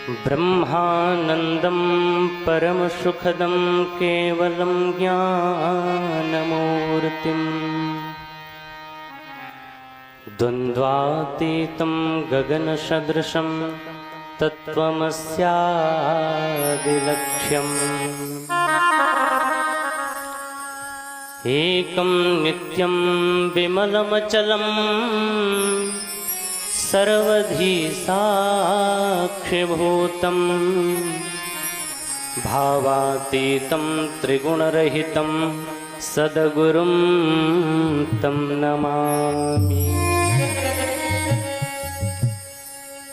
ब्रह्मानंदं परमसुखदं केवलं ज्ञानमूर्तिम् द्वन्द्वातीतं गगनसदृशं तत्त्वमस्यादिलक्ष्यम् एकं नित्यं विमलमचलं सर्वधी साक्षिभूतं भावातीतं त्रिगुणरहितं सद्गुरुं तं नमामि।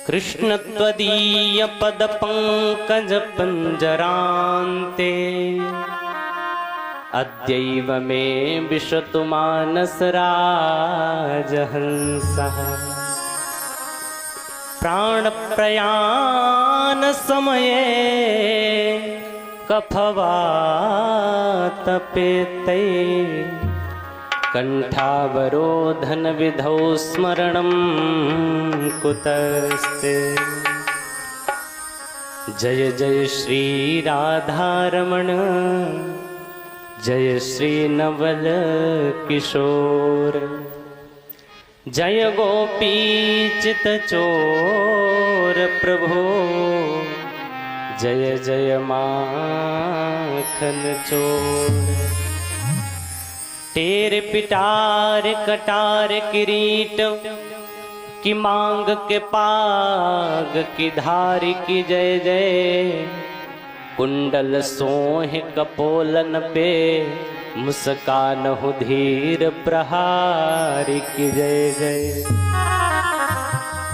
कृष्णत्वदीयपदपङ्कजपञ्जरान्ते अद्यैव मे विशतु मानसराजहंसः प्राणप्रयाणसमये कफवातपेतै कण्ठावरोधनविधौ स्मरणं कुतस्ते। जय जय श्री राधारमण जय श्री नवल किशोर जय गोपीचित चोर प्रभो जय जय माखन चोर। टेर पिटार कटार किरीट की मांग के पाग की धार की जय जय कुंडल सोह कपोलन पे मुस्कान हो धीर प्रहार की जय जय।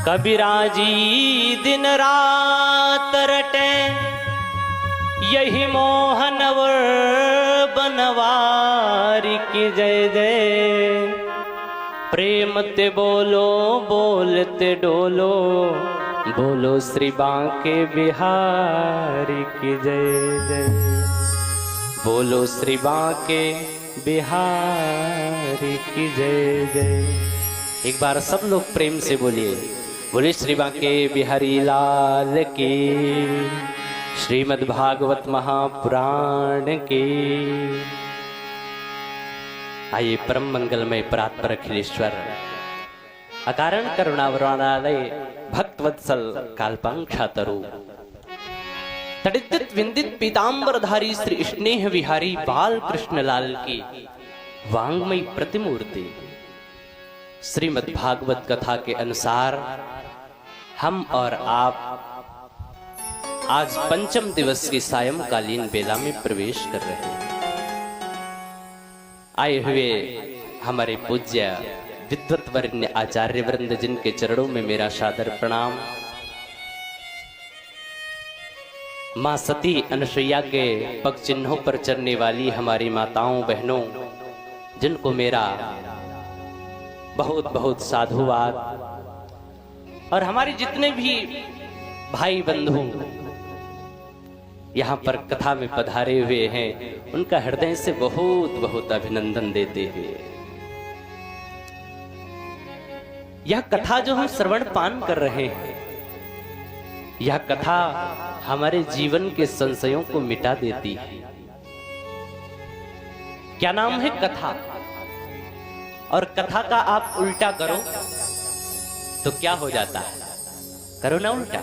कबीराजी दिन रात रटे यही मोहन बनवारी की जय जय। प्रेम ते बोलो बोलते डोलो बोलो श्री बांके बिहारी की जय जय। बोलो श्री बांके बिहारी की जय जय। एक बार सब लोग प्रेम से बोलिए बोले श्री बांके बिहारी लाल की। श्रीमद् भागवत महापुराण की। आइए परम मंगलमय परात्पर अखिलेश्वर अकारण करुणावरालय भक्तवत्सल काल्पांक्षातरु तडित विंदित पीतांबरधारी श्री स्नेह विहारी बाल कृष्ण लाल की वांग्मयी प्रतिमूर्ति। श्रीमद् भागवत कथा के अनुसार हम और आप आज पंचम दिवस की सायंकालीन बेला में प्रवेश कर रहे हैं। आए हुए हमारे पूज्य विद्वत वरण्य आचार्य वृंद जिनके चरणों में मेरा सादर प्रणाम। मां सती अनसुईया के पग चिन्हों पर चलने वाली हमारी माताओं बहनों जिनको मेरा बहुत बहुत साधुवाद। और हमारे जितने भी भाई बंधु यहाँ पर कथा में पधारे हुए हैं उनका हृदय से बहुत बहुत अभिनंदन देते हुए यह कथा जो हम श्रवण पान कर रहे हैं यह कथा हमारे जीवन के संशयों को मिटा देती है। क्या नाम है कथा। और कथा का आप उल्टा करो तो क्या हो जाता है। करो ना उल्टा।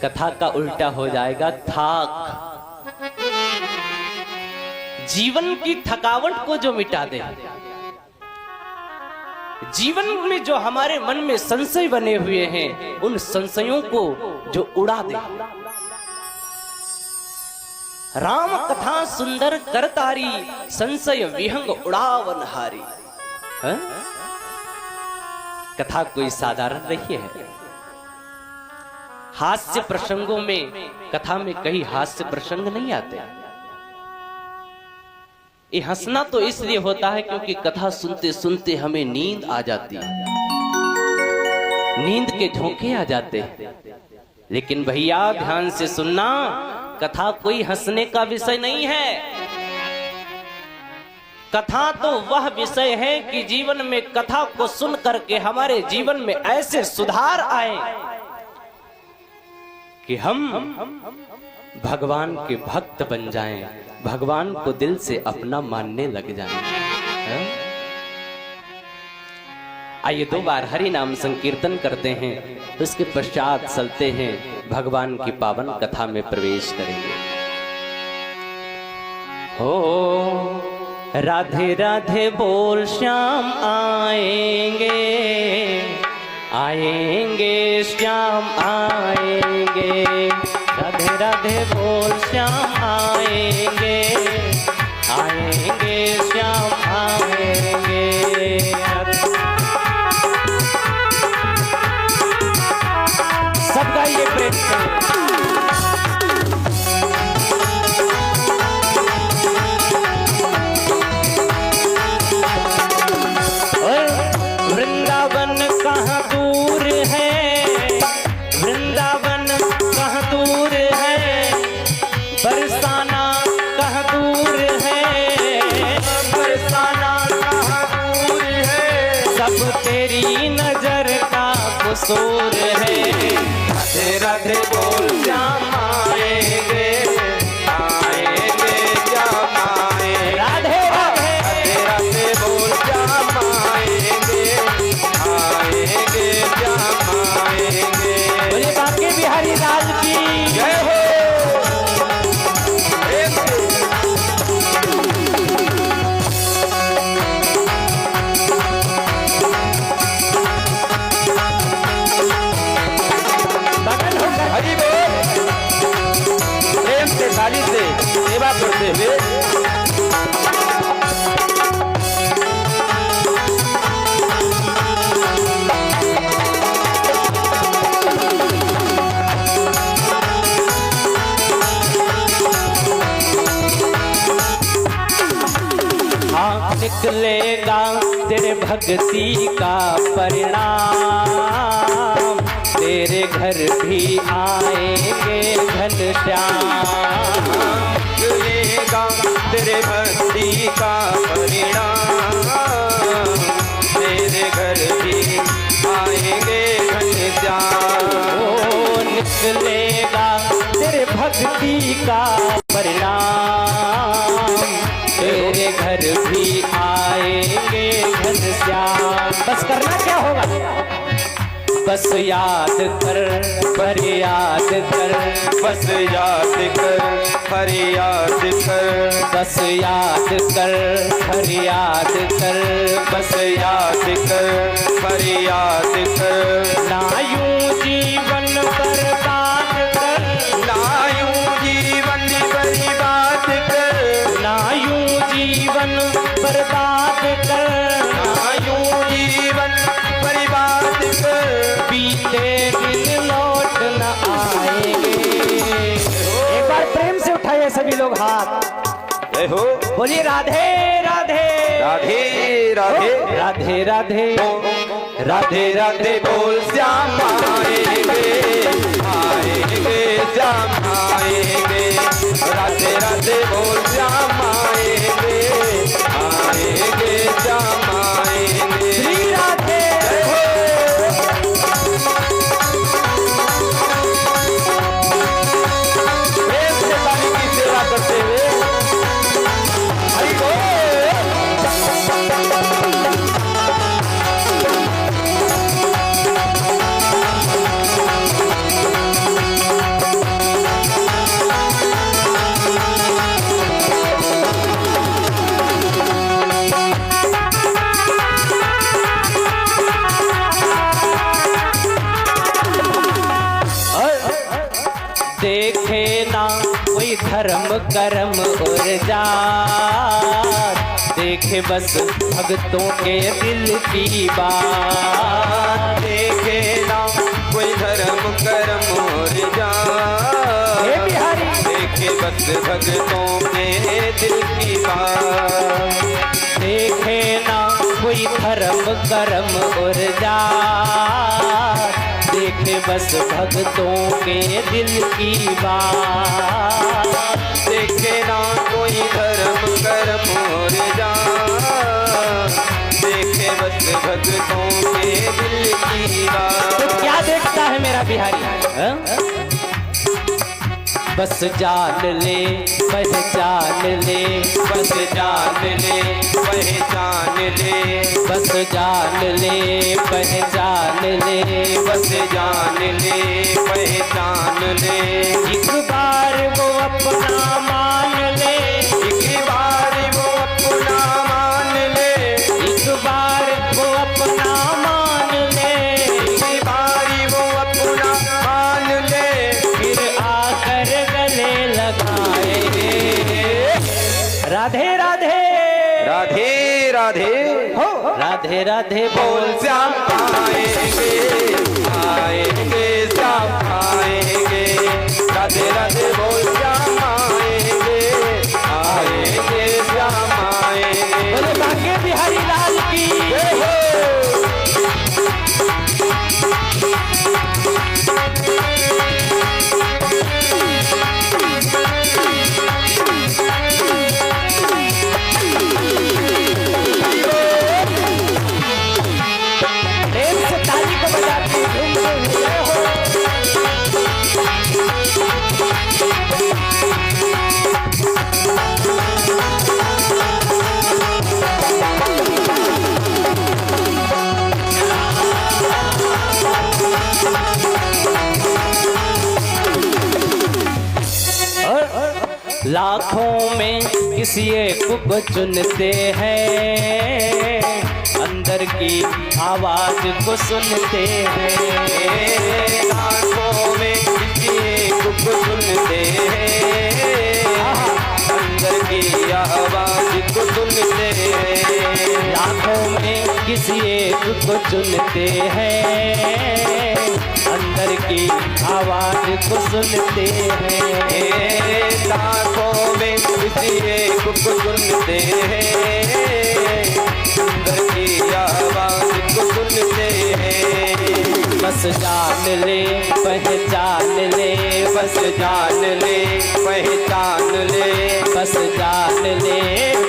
कथा का उल्टा हो जाएगा थाक। जीवन की थकावट को जो मिटा दे, जीवन में जो हमारे मन में संशय बने हुए हैं उन संशयों को जो उड़ा दे। राम कथा सुंदर करतारी संशय विहंग उड़ावनहारी। कथा कोई साधारण नहीं है। हास्य प्रसंगों में कथा में कई हास्य प्रसंग नहीं आते। ये हंसना तो इसलिए होता है क्योंकि कथा सुनते सुनते हमें नींद आ जाती है, नींद के झोंके आ जाते हैं। लेकिन भैया ध्यान से सुनना, कथा कोई हंसने का विषय नहीं है। कथा तो वह विषय है कि जीवन में कथा को सुन करके हमारे जीवन में ऐसे सुधार आए कि हम भगवान के भक्त बन जाएं, भगवान को दिल से अपना मानने लग जाएं। आइए 2 बार हरि नाम संकीर्तन करते हैं, उसके पश्चात चलते हैं भगवान की पावन कथा में प्रवेश करेंगे। हो राधे राधे बोल श्याम आएंगे, आएंगे श्याम आएंगे, राधे राधे बोल श्याम आएंगे, आएंगे श्याम आएंगे। सबका ये प्रेम से वृंदावन कहाँ दूर है, वृंदावन कहाँ दूर है, बरसाना कहाँ दूर है, बरसाना कहाँ दूर है, सब तेरी नजर का कसूर है। राधे राधे बोल श्याम आएंगे, आएंगे श्याम आएंगे, राधे राधे राधे बोल श्याम आएंगे, आएंगे श्याम आएंगे। बोले बांके बिहारी लाल की जय हो। हरि बोल, प्रेम से थाली से सेवा करते हुए हाँ निकलेगा तेरे भक्ति का परिणाम, तेरे घर भी आएंगे घनश्याम, निकलेगा तेरे भक्ति का परिणाम, तेरे घर भी आएंगे घनश्याम। ओ निकलेगा तेरे भक्ति का परिणाम, तेरे घर भी आएंगे घनश्याम। बस करना क्या होगा, बस याद कर फरियाद कर, बस याद कर फरियाद कर, बस याद कर फरियाद कर, बस याद कर फरियाद कर। ना यूं जीवन बर्बाद कर, ना यूं जीवन बर्बाद कर, ना यूं जीवन बर्बाद कर, ना यूं जीवन बर्बाद कर, बीते दिन लौट न आएंगे। एक बार प्रेम से उठाइए सभी लोग हाथ, जय हो। बोलिए राधे राधे राधे राधे राधे राधे राधे राधे बोल श्याम आएंगे, आएंगे श्याम आएंगे, राधे राधे बोल श्याम आएंगे, आएंगे श्याम आएंगे। श्री राधे जय हो। प्रेम से ताली की सेवा करते हुए हरि बोल। देखे ना कोई धर्म कर्म और जात, देखे बस भक्तों के दिल की बात, देखे ना कोई धर्म कर्म और जात, देखे बस भक्तों के दिल की बात, देखे ना कोई धर्म कर्म और जात, देखे बस भक्तों के दिल की बात, देखे ना कोई धर्म कर्म और जात, देखे बस भक्तों के दिल की बात। तो क्या देखता है मेरा बिहारी, बस जान ले पहचान ले, बस जान ले पहचान ले, बस जान ले पहचान ले, बस जान ले पहचान ले। एक बार वो अपना मान ले, एक बार वो अपना मान ले, एक बार वो अपना मान ले, एक बार वो अपना मान ले, फिर आकर गले लगाएंगे। राधे राधे राधे राधे हो, राधे राधे बोल बोल श्याम आएंगे, आएंगे श्याम आएंगे, राधे राधे बोल श्याम आएंगे, आएंगे श्याम आएंगे। बोले भाग्य बिहारी लाल की जय हो। प्रेम से ताली को बजाते झूम झूम जय हो। लाखों में किसी एक को चुनते हैं, अंदर की आवाज को सुनते हैं। लाखों में किसी एक को सुनते हैं, अंदर की आवाज को सुनते हैं। लाखों में किसी एक को चुनते हैं, अंदर की आवाज को सुनते हैं। लाखों में किसी एक को सुनते हैं, अंदर की आवाज को सुनते हैं। बस जान ले पहचान ले, बस जान ले पहचान ले, बस जान ले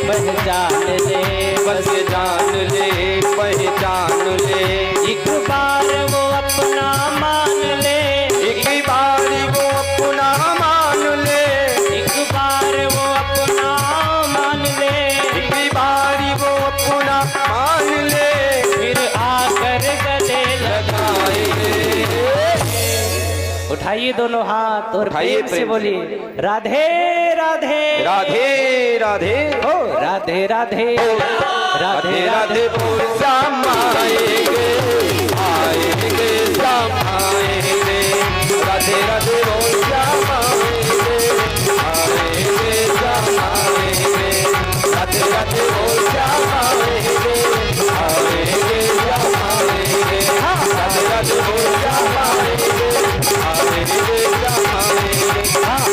पहचान ले, बस जान ले पहचान ले। एक बार वो अपना मान ले, एक बार वो अपना मान ले, एक बार वो अपना मान ले, एक बार वो अपना मान ले, फिर आकर गले लगाए। उठाइए दोनों हाथ और उठाइए प्रेम से प्रेम से। बोलिए राधे राधे राधे राधे हो, राधे राधे राधे राधे राधे राधे बोल श्याम आएंगे, आएंगे श्याम आएंगे, राधे राधे बोल श्याम आएंगे, आएंगे श्याम आएंगे, राधे राधे बोल श्याम आएंगे, आएंगे श्याम आएंगे, राधे राधे बोल श्याम आएंगे, आएंगे श्याम आएंगे,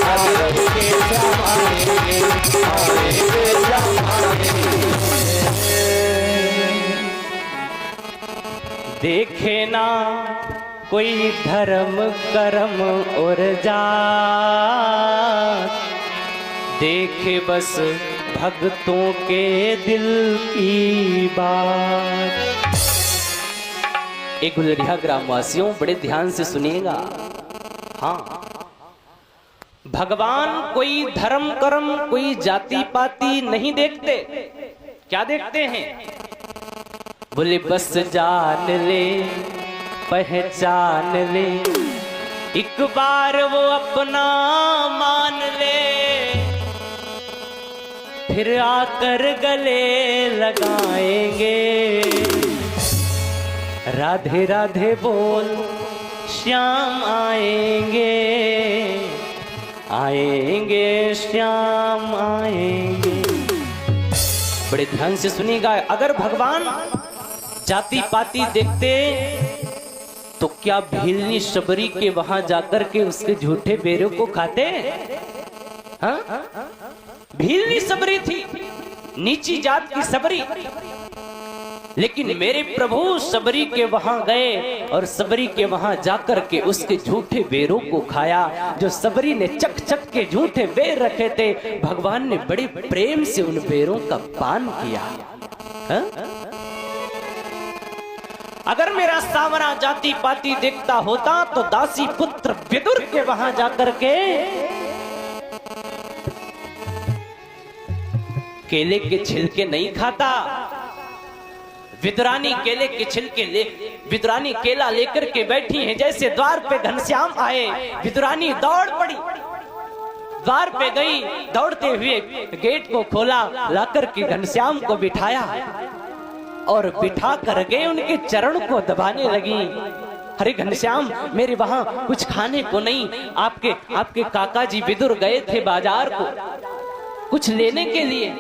राधे राधे के श्याम आएंगे, आएंगे श्याम आएंगे। देखे ना कोई धर्म कर्म और जात, देखे बस भक्तों के दिल की बात। एक गुलरिया ग्रामवासियों बड़े ध्यान से सुनिएगा। हाँ, भगवान कोई धर्म कर्म कोई जाति पाति नहीं देखते। क्या देखते हैं? बोले बस जान ले पहचान ले, एक बार वो अपना मान ले, फिर आकर गले लगाएंगे। राधे राधे बोल श्याम आएंगे, आएंगे श्याम आएंगे। बड़े ध्यान से सुनिएगा। अगर भगवान जाति पाति देखते तो क्या भीलनी शबरी के वहां जाकर के उसके झूठे बेरों को खाते? हाँ? भीलनी सबरी थी, नीची जात की सबरी, लेकिन मेरे प्रभु सबरी के वहां गए और सबरी के वहां जाकर के उसके झूठे बेरों को खाया। जो सबरी ने चक चक के झूठे बेर रखे थे, भगवान ने बड़े प्रेम से उन बेरों का पान किया। हा? अगर मेरा सावरा जाति पाति देखता होता तो दासी पुत्र विदुर के वहां जाकर के केले के छिलके नहीं खाता। विदुरानी केले के छिलके ले, विदुरानी केला लेकर के बैठी हैं। जैसे द्वार पे घनश्याम आए, विदुरानी दौड़ पड़ी, द्वार पे गई, दौड़ते हुए गेट को खोला, लाकर के घनश्याम को बिठाया और बिठा कर गए उनके चरण को दबाने लगी। अरे घनश्याम, मेरे वहां कुछ खाने को नहीं, आपके काका जी विदुर गए थे बाजार को कुछ लेने के लिए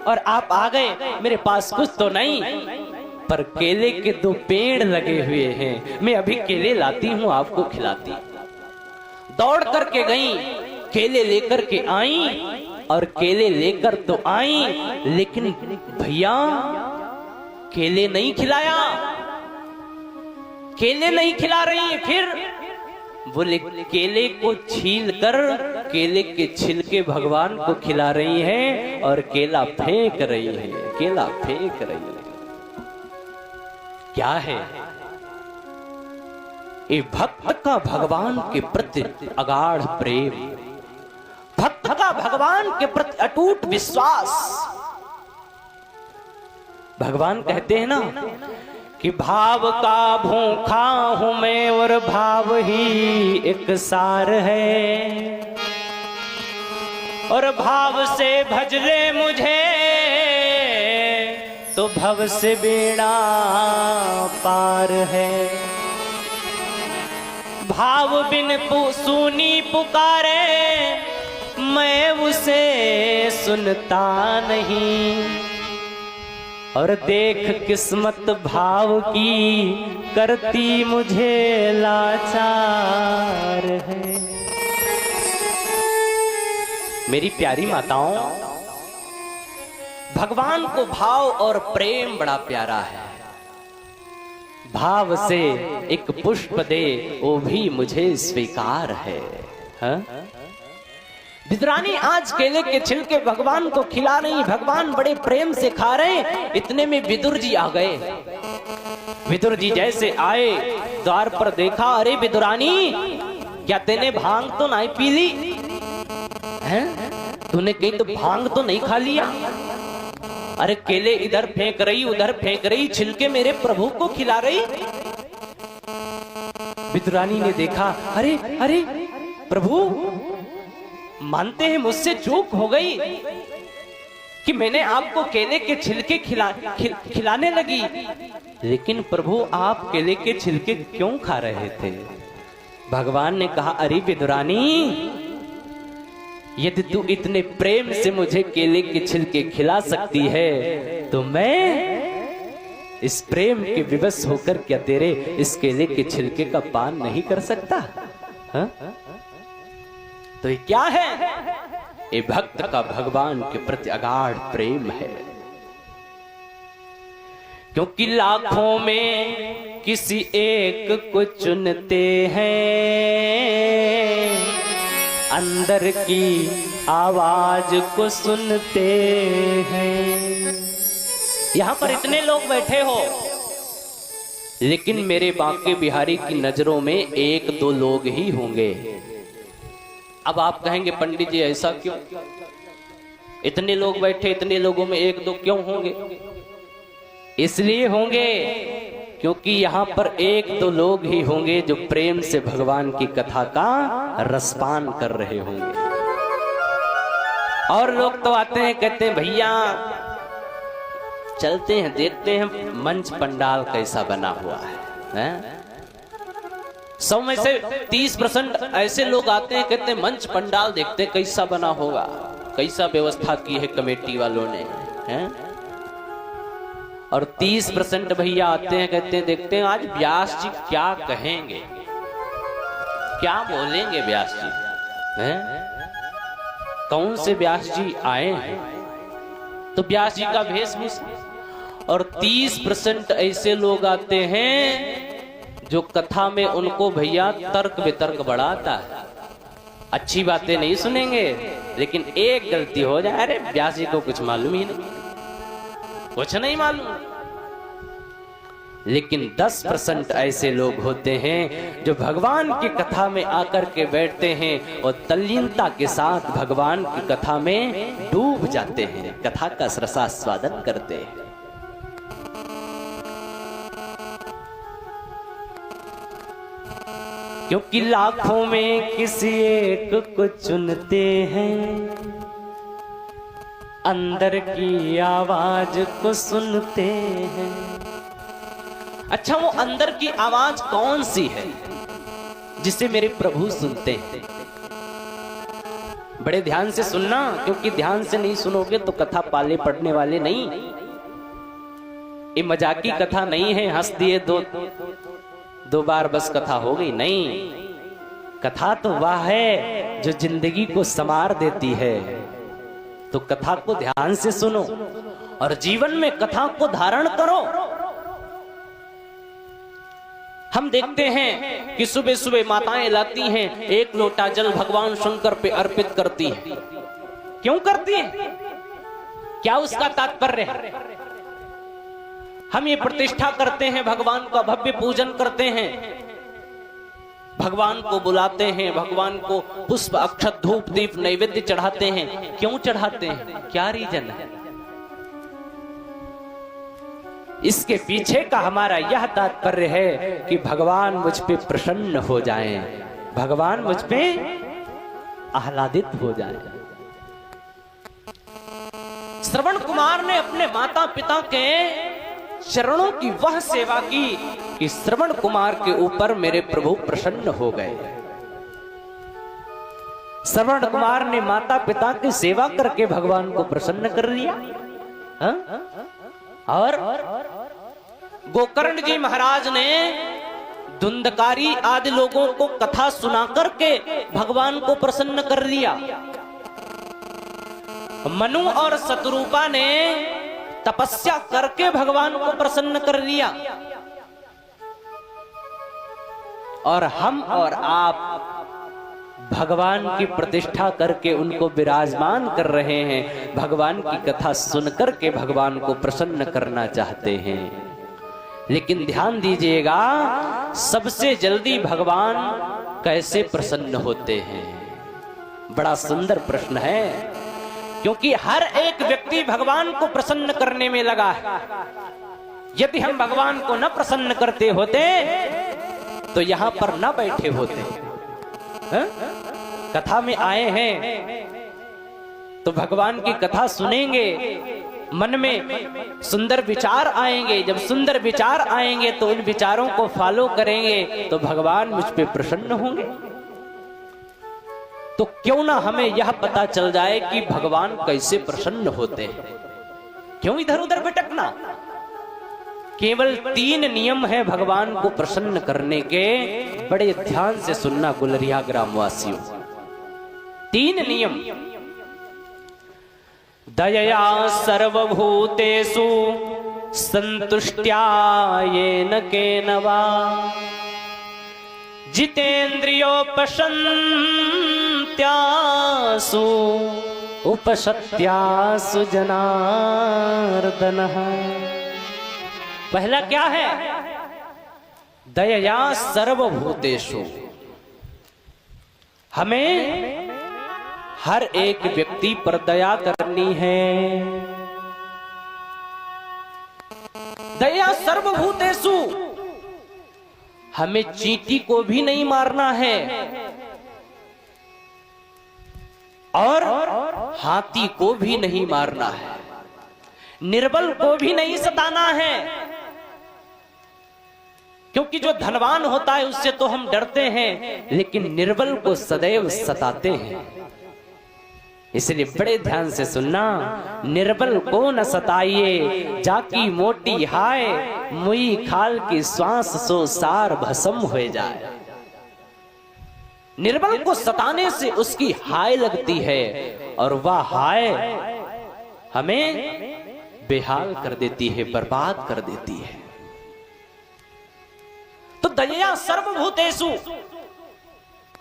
और आप आ गए, मेरे पास कुछ तो नहीं, पर केले के 2 पेड़ लगे हुए हैं, मैं अभी केले लाती हूं, आपको खिलाती। दौड़ करके गई, केले लेकर के आई और केले लेकर तो आई, लेकिन भैया केले नहीं खिलाया, केले नहीं खिला रही है। फिर बोले केले को छील कर केले के छिलके भगवान को खिला रही हैं और केला फेंक रही है, केला फेंक रही है। क्या है ये? भक्त का भगवान के प्रति अगाढ़ प्रेम, भक्त का भगवान के प्रति अटूट विश्वास। भगवान कहते हैं ना कि भाव का भूखा हूं मैं और भाव ही एक सार है, और भाव से भज ले मुझे तो भव से बेड़ा पार है। भाव बिन सुनी पुकारे मैं उसे सुनता नहीं, और देख किस्मत भाव की करती मुझे लाचार है। मेरी प्यारी माताओं, भगवान को भाव और प्रेम बड़ा प्यारा है। भाव से एक पुष्प दे वो भी मुझे स्वीकार है। विदुरानी आज केले के छिलके भगवान को खिला रही, भगवान बड़े प्रेम से खा रहे। इतने में विदुर जी आ गए। विदुर जी जैसे आए, द्वार पर देखा, अरे विदुरानी क्या तेने भांग तो नहीं पी ली है? तूने कहीं तो भांग तो नहीं खा लिया? अरे केले इधर फेंक रही, उधर फेंक रही, छिलके मेरे प्रभु को खिला रही। विदुरानी ने देखा, अरे अरे प्रभु, मानते हैं मुझसे चूक हो गई कि मैंने आपको केले के छिलके खिलाने लगी, लेकिन प्रभु आप केले के छिलके क्यों खा रहे थे? भगवान ने कहा, अरे विदुरानी, यदि तू इतने प्रेम से मुझे केले के छिलके खिला सकती है तो मैं इस प्रेम के विवश होकर क्या तेरे इस केले के छिलके का पान नहीं कर सकता? हा? तो ये क्या है? ये भक्त का भगवान के प्रति अगाढ़ प्रेम है। क्योंकि लाखों में किसी एक को चुनते हैं, अंदर की आवाज को सुनते हैं। यहां पर इतने लोग बैठे हो, लेकिन मेरे बांके बिहारी की नजरों में 1-2 लोग ही होंगे। अब आप कहेंगे पंडित जी ऐसा क्यों? इतने लोग बैठे, इतने लोगों में 1-2 क्यों होंगे? इसलिए होंगे क्योंकि यहाँ पर 1-2 लोग ही होंगे जो प्रेम से भगवान की कथा का रसपान कर रहे होंगे। और लोग तो आते हैं, कहते हैं भैया चलते हैं देखते हैं मंच पंडाल कैसा बना हुआ है? 100 में से 30% ऐसे लोग आते हैं, कहते हैं मंच पंडाल देखते कैसा बना होगा, कैसा व्यवस्था की है कमेटी वालों ने, हैं? और 30% भैया आते हैं, कहते हैं देखते हैं आज व्यास जी क्या कहेंगे, क्या बोलेंगे व्यास जी, हैं? कौन से व्यास जी आए हैं? तो व्यास जी का वेशभूषा। और 30% ऐसे लोग आते हैं जो कथा में उनको भैया तर्क वितर्क बढ़ाता है, अच्छी बातें नहीं सुनेंगे, लेकिन एक गलती हो जाए, अरे व्यास जी को कुछ मालूम ही नहीं, कुछ नहीं मालूम। लेकिन 10% ऐसे लोग होते हैं जो भगवान की कथा में आकर के बैठते हैं और तल्लीनता के साथ भगवान की कथा में डूब जाते हैं, कथा का रसास्वादन करते हैं। क्योंकि लाखों में किसी एक को चुनते हैं, अंदर की आवाज को सुनते हैं। अच्छा, वो अंदर की आवाज कौन सी है जिसे मेरे प्रभु सुनते हैं? बड़े ध्यान से सुनना, क्योंकि ध्यान से नहीं सुनोगे तो कथा पाले पड़ने वाले नहीं। ये मजाकी कथा नहीं है, हंस दिए दो बार बस कथा हो गई, नहीं। कथा तो वह है जो जिंदगी को संवार देती है। तो कथा को ध्यान से सुनो और जीवन में कथा को धारण करो। हम देखते हैं कि सुबह सुबह माताएं लाती हैं, एक लोटा जल भगवान शंकर पे अर्पित करती हैं। क्यों करती हैं? क्या उसका तात्पर्य है? हम ये प्रतिष्ठा करते हैं, भगवान का भव्य पूजन करते हैं, भगवान को बुलाते हैं, भगवान को पुष्प अक्षत धूप दीप नैवेद्य चढ़ाते हैं। क्यों चढ़ाते हैं? क्या रीजन है? इसके पीछे का हमारा यह तात्पर्य है कि भगवान मुझ पे प्रसन्न हो जाएं, भगवान मुझ पे आह्लादित हो जाएं। श्रवण कुमार ने अपने माता पिता के चरणों की वह सेवा की कि श्रवण कुमार के ऊपर मेरे प्रभु प्रसन्न हो गए। श्रवण कुमार ने माता पिता की सेवा करके भगवान को प्रसन्न कर लिया। और गोकर्ण जी महाराज ने धुंधकारी आदि लोगों को कथा सुना करके भगवान को प्रसन्न कर लिया। मनु और शतरूपा ने तपस्या करके भगवान को प्रसन्न कर लिया। और हम और आप भगवान की प्रतिष्ठा करके उनको विराजमान कर रहे हैं, भगवान की कथा सुनकर के भगवान को प्रसन्न करना चाहते हैं। लेकिन ध्यान दीजिएगा, सबसे जल्दी भगवान कैसे प्रसन्न होते हैं? बड़ा सुंदर प्रश्न है, क्योंकि हर एक व्यक्ति भगवान को प्रसन्न करने में लगा है। यदि हम भगवान को न प्रसन्न करते होते तो यहां पर न बैठे होते। कथा में आए हैं तो भगवान की कथा सुनेंगे, मन में सुंदर विचार आएंगे। जब सुंदर विचार आएंगे तो उन विचारों को फॉलो करेंगे तो भगवान मुझ पे प्रसन्न होंगे। तो क्यों ना हमें यह पता चल जाए कि भगवान कैसे प्रसन्न होते हैं। क्यों इधर उधर भटकना? केवल 3 नियम है भगवान को प्रसन्न करने के। बड़े ध्यान से सुनना गुलरिया ग्रामवासियों, 3 नियम। दयया सर्वभूतेषु संतुष्ट्या येन केन वा जितेन्द्रियोपशन्त्यासु उपशत्यासु जनार्दनः। पहला क्या है? दयया सर्वभूतेषु। हमें हर एक व्यक्ति पर दया करनी है। दया सर्वभूतेषु। हमें चींटी को भी नहीं मारना है और हाथी को भी नहीं मारना है, निर्बल को भी नहीं सताना है। क्योंकि जो धनवान होता है उससे तो हम डरते हैं, लेकिन निर्बल को सदैव सताते हैं। इसलिए बड़े ध्यान से सुनना, निर्बल को न सताइए, जाकी मोटी हाय मुई खाल की श्वास सो सार भस्म हो जाए। निर्बल को सताने से उसकी हाय लगती है और वह हाय हमें बेहाल कर देती है, बर्बाद कर देती है। तो दया सर्वभूतेषु।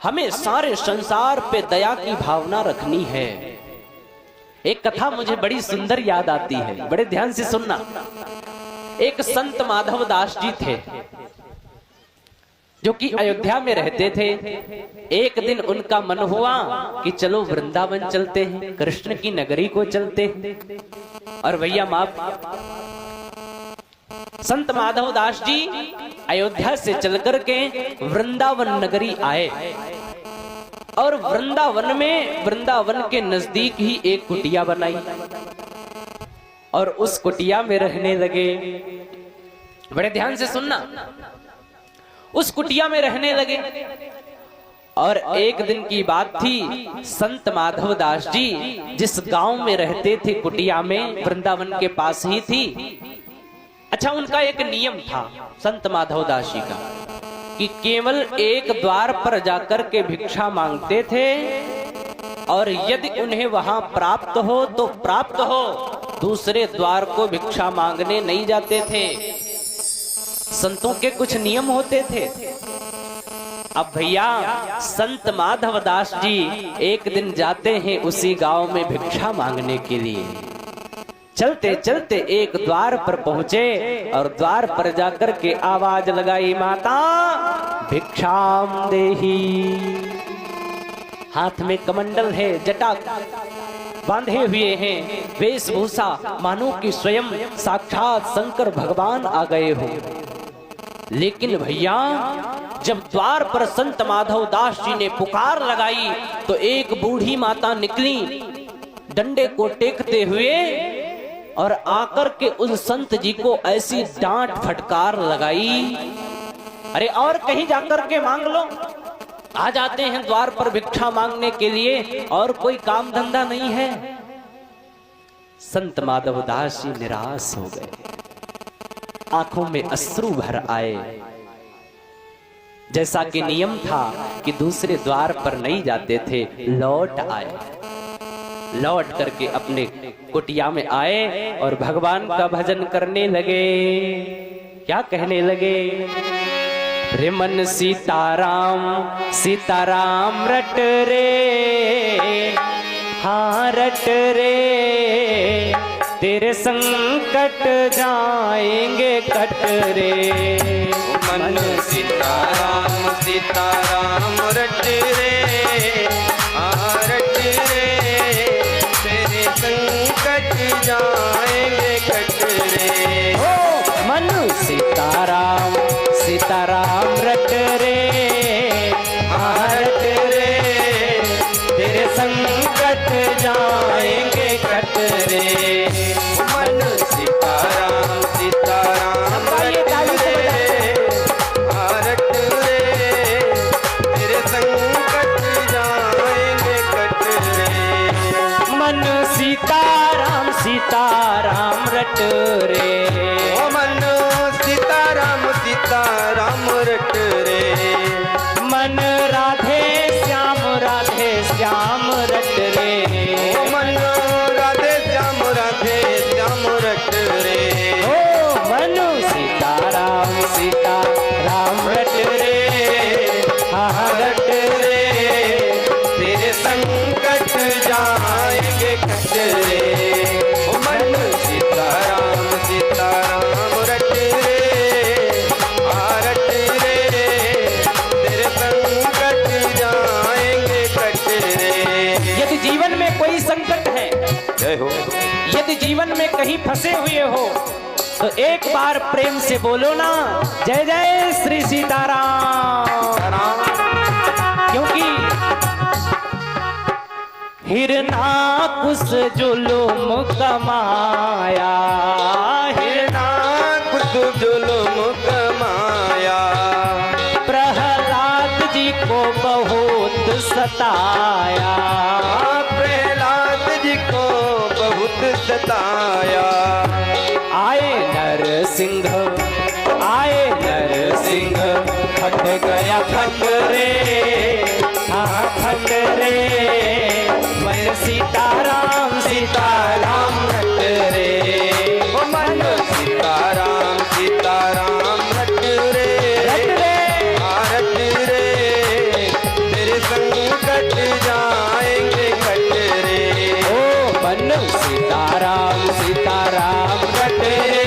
हमें सारे संसार पे दया की भावना रखनी है। एक कथा मुझे बड़ी सुंदर याद आती है, बड़े ध्यान से सुनना। एक संत माधव दास जी थे जो कि अयोध्या में रहते थे। एक दिन उनका मन हुआ कि चलो वृंदावन चलते हैं, कृष्ण की नगरी को चलते हैं। और भैया माफ, संत माधव दास जी अयोध्या से चल करके वृंदावन नगरी आए और वृंदावन के नजदीक ही एक कुटिया बनाई और उस कुटिया में रहने लगे। बड़े ध्यान से सुनना, उस कुटिया में रहने लगे। और एक दिन की बात थी, संत माधव दास जी जिस गांव में रहते थे कुटिया में, वृंदावन के पास ही थी। अच्छा, उनका एक नियम था संत माधव दास जी का कि केवल एक द्वार पर जाकर के भिक्षा मांगते थे और यदि उन्हें वहां प्राप्त हो तो प्राप्त हो, दूसरे द्वार को भिक्षा मांगने नहीं जाते थे। संतों के कुछ नियम होते थे। अब भैया संत माधव दास जी एक दिन जाते हैं उसी गांव में भिक्षा मांगने के लिए। चलते चलते एक द्वार पर पहुंचे और द्वार पर जाकर के आवाज लगाई, माता भिक्षाम देही। हाथ में कमंडल है, जटा बांधे हुए हैं, वेशभूषा मानो कि स्वयं साक्षात शंकर भगवान आ गए हो। लेकिन भैया जब द्वार पर संत माधव दास जी ने पुकार लगाई तो एक बूढ़ी माता निकली डंडे को टेकते हुए और आकर के उस संत जी को ऐसी डांट फटकार लगाई, अरे और कहीं जाकर के मांग लो। आ जाते हैं द्वार पर भिक्षा मांगने के लिए और कोई काम धंधा नहीं है। संत माधव दास जी निराश हो गए, आंखों में अश्रु भर आए। जैसा कि नियम था कि दूसरे द्वार पर नहीं जाते थे, लौट आए। लौट करके अपने कुटिया में आए और भगवान का भजन करने लगे। क्या कहने लगे? रे मन सीताराम सीताराम रट रे, हाँ रट रे, तेरे संकट जाएंगे कट रे। मन सीताराम सीताराम रट रे, हाँ रट रे, तेरे संकट जाएंगे कट रे। ओ मन सीताराम सीताराम रट रे, हाँ रट रे, तेरे संकट जाएंगे कट रे। मन सीताराम सीताराम रट रे, हाँ रट रे, तेरे संकट जाएंगे कट रे। मन सीताराम सीताराम रट रे, ओ मन सीताराम सीताराम रट रे। मन राधे श्याम रट रे। ओ मन राधे श्याम रट रे। ओ मन सीताराम सीताराम रट रे, हाँ रट रे, तेरे संकट जाएंगे कट रे। ओ मन सीताराम सीताराम रट रे, हाँ रट रे, तेरे संकट जाएंगे कट रे। यदि जीवन में कोई संकट है, जय हो। यदि जीवन में कहीं फंसे हुए हो तो एक बार प्रेम से बोलो ना, जय जय श्री सीताराम। क्योंकि हिरनाकुश जुलुम कमाया, हिरनाकुश जुलुम कमाया, प्रहलाद जी को बहुत सताया। प्रहलाद जी को बहुत सताया। आए नरसिंह फट गया फट रे, हाँ फट रे, मन सीताराम सीताराम रट रे। ओ मन सीताराम सीताराम रट रे, हाँ रट रे, तेरे संकट जाएंगे कट रे। ओ मन सीताराम सीताराम रट रे,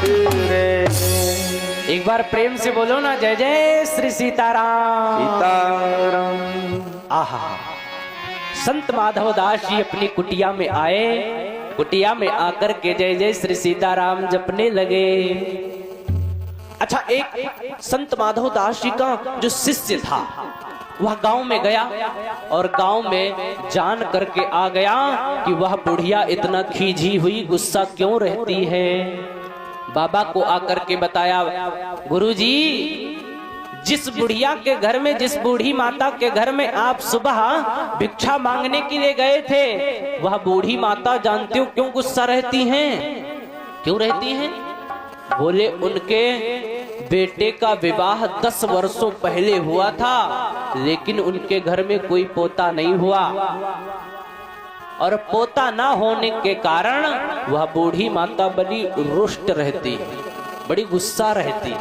रे। एक बार प्रेम से बोलो ना, जय जय श्री सीताराम। सीताराम। आहा, संत माधव दास जी अपनी कुटिया में आए, कुटिया में आकर के जय जय श्री सीताराम जपने लगे। अच्छा, एक संत माधव दास जी का जो शिष्य था वह गांव में गया और गांव में जान करके आ गया कि वह बुढ़िया इतना खींची हुई गुस्सा क्यों रहती है। बाबा को आकर के बताया, गुरुजी, जिस बुढ़िया के घर में, जिस बूढ़ी माता के घर में आप सुबह भिक्षा मांगने के लिए गए थे, वह बूढ़ी माता जानते हो क्यों गुस्सा रहती हैं? क्यों रहती हैं? बोले, उनके बेटे का विवाह 10 वर्षों पहले हुआ था, लेकिन उनके घर में कोई पोता नहीं हुआ, और पोता ना होने के कारण वह बूढ़ी माता बड़ी रुष्ट रहती, बड़ी गुस्सा रहती।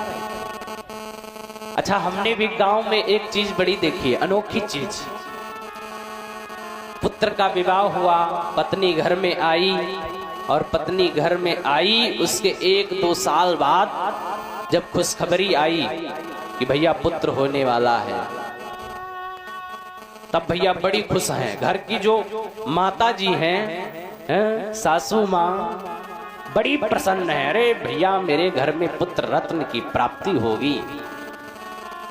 अच्छा, हमने भी गांव में एक चीज बड़ी देखी है, अनोखी चीज। पुत्र का विवाह हुआ, पत्नी घर में आई, और पत्नी घर में आई उसके 1-2 साल बाद जब खुशखबरी आई कि भैया पुत्र होने वाला है, तब भैया बड़ी खुश हैं। घर की जो माता जी हैं, सासू माँ, बड़ी प्रसन्न है, अरे भैया मेरे घर में पुत्र रत्न की प्राप्ति होगी।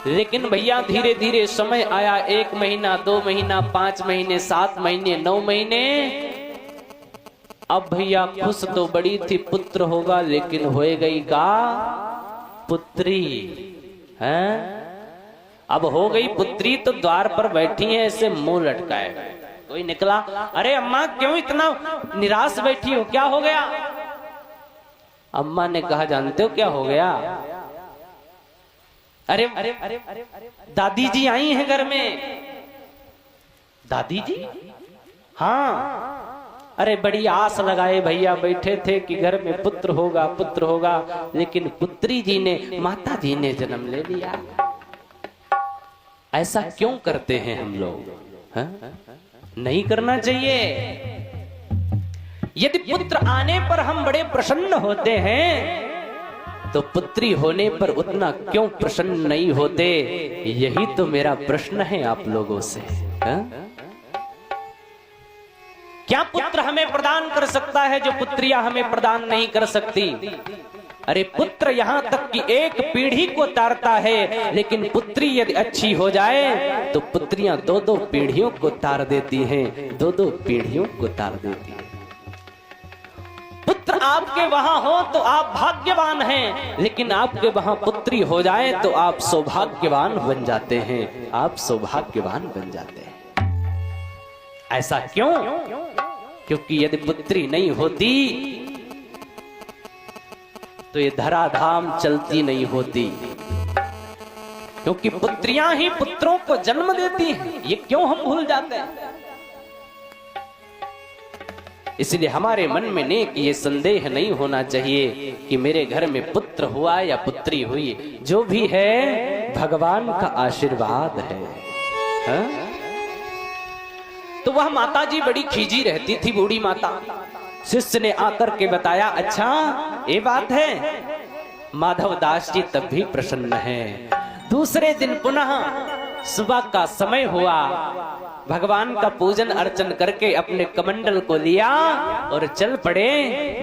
लेकिन भैया धीरे धीरे समय आया, 1 महीना, 2 महीना, 5 महीने, 7 महीने, 9 महीने। अब भैया खुश तो बड़ी थी, पुत्र होगा, लेकिन होए गई का पुत्री है। अब हो गई पुत्री तो द्वार पर बैठी है, ऐसे मुंह लटकाए। कोई निकला, अरे अम्मा क्यों इतना निराश बैठी हो, क्या हो गया? अम्मा ने कहा, जानते हो क्या हो गया? अरे दादी जी आई हैं घर में। दादी जी? हाँ। अरे बड़ी आस लगाए भैया बैठे थे कि घर में पुत्र होगा, पुत्र होगा, लेकिन पुत्री जी ने, माता जी ने जन्म ले लिया। ऐसा क्यों करते हैं हम लोग? नहीं करना चाहिए। यदि पुत्र आने पर हम बड़े प्रसन्न होते हैं, तो पुत्री होने पर उतना क्यों प्रसन्न नहीं होते? यही तो मेरा प्रश्न है आप लोगों से। क्या पुत्र हमें प्रदान कर सकता है जो पुत्रियां हमें प्रदान नहीं कर सकती? अरे पुत्र यहां तक कि एक पीढ़ी को तारता है, लेकिन पुत्री यदि अच्छी हो जाए तो पुत्रियां 2-2 पीढ़ियों को तार देती हैं, 2-2 पीढ़ियों को तार देती हैं। पुत्र आपके वहां हो तो आप भाग्यवान हैं, लेकिन आपके वहां पुत्री हो जाए तो आप सौभाग्यवान बन जाते हैं, आप सौभाग्यवान बन जाते हैं। ऐसा क्यों? क्योंकि यदि पुत्री नहीं होती तो ये धराधाम चलती नहीं होती, क्योंकि पुत्रियां ही पुत्रों को जन्म देती हैं। ये क्यों हम भूल जाते हैं? इसलिए हमारे मन में नेक ये संदेह नहीं होना चाहिए कि मेरे घर में पुत्र हुआ या पुत्री हुई, जो भी है भगवान का आशीर्वाद है। हा? तो वह माता जी बड़ी खींची रहती थी, बूढ़ी माता। शिष्य ने आकर के बताया, अच्छा ये बात है। माधव दास जी तब भी प्रसन्न हैं। दूसरे दिन पुनः सुबह का समय हुआ, भगवान का पूजन अर्चन करके अपने कमंडल को लिया और चल पड़े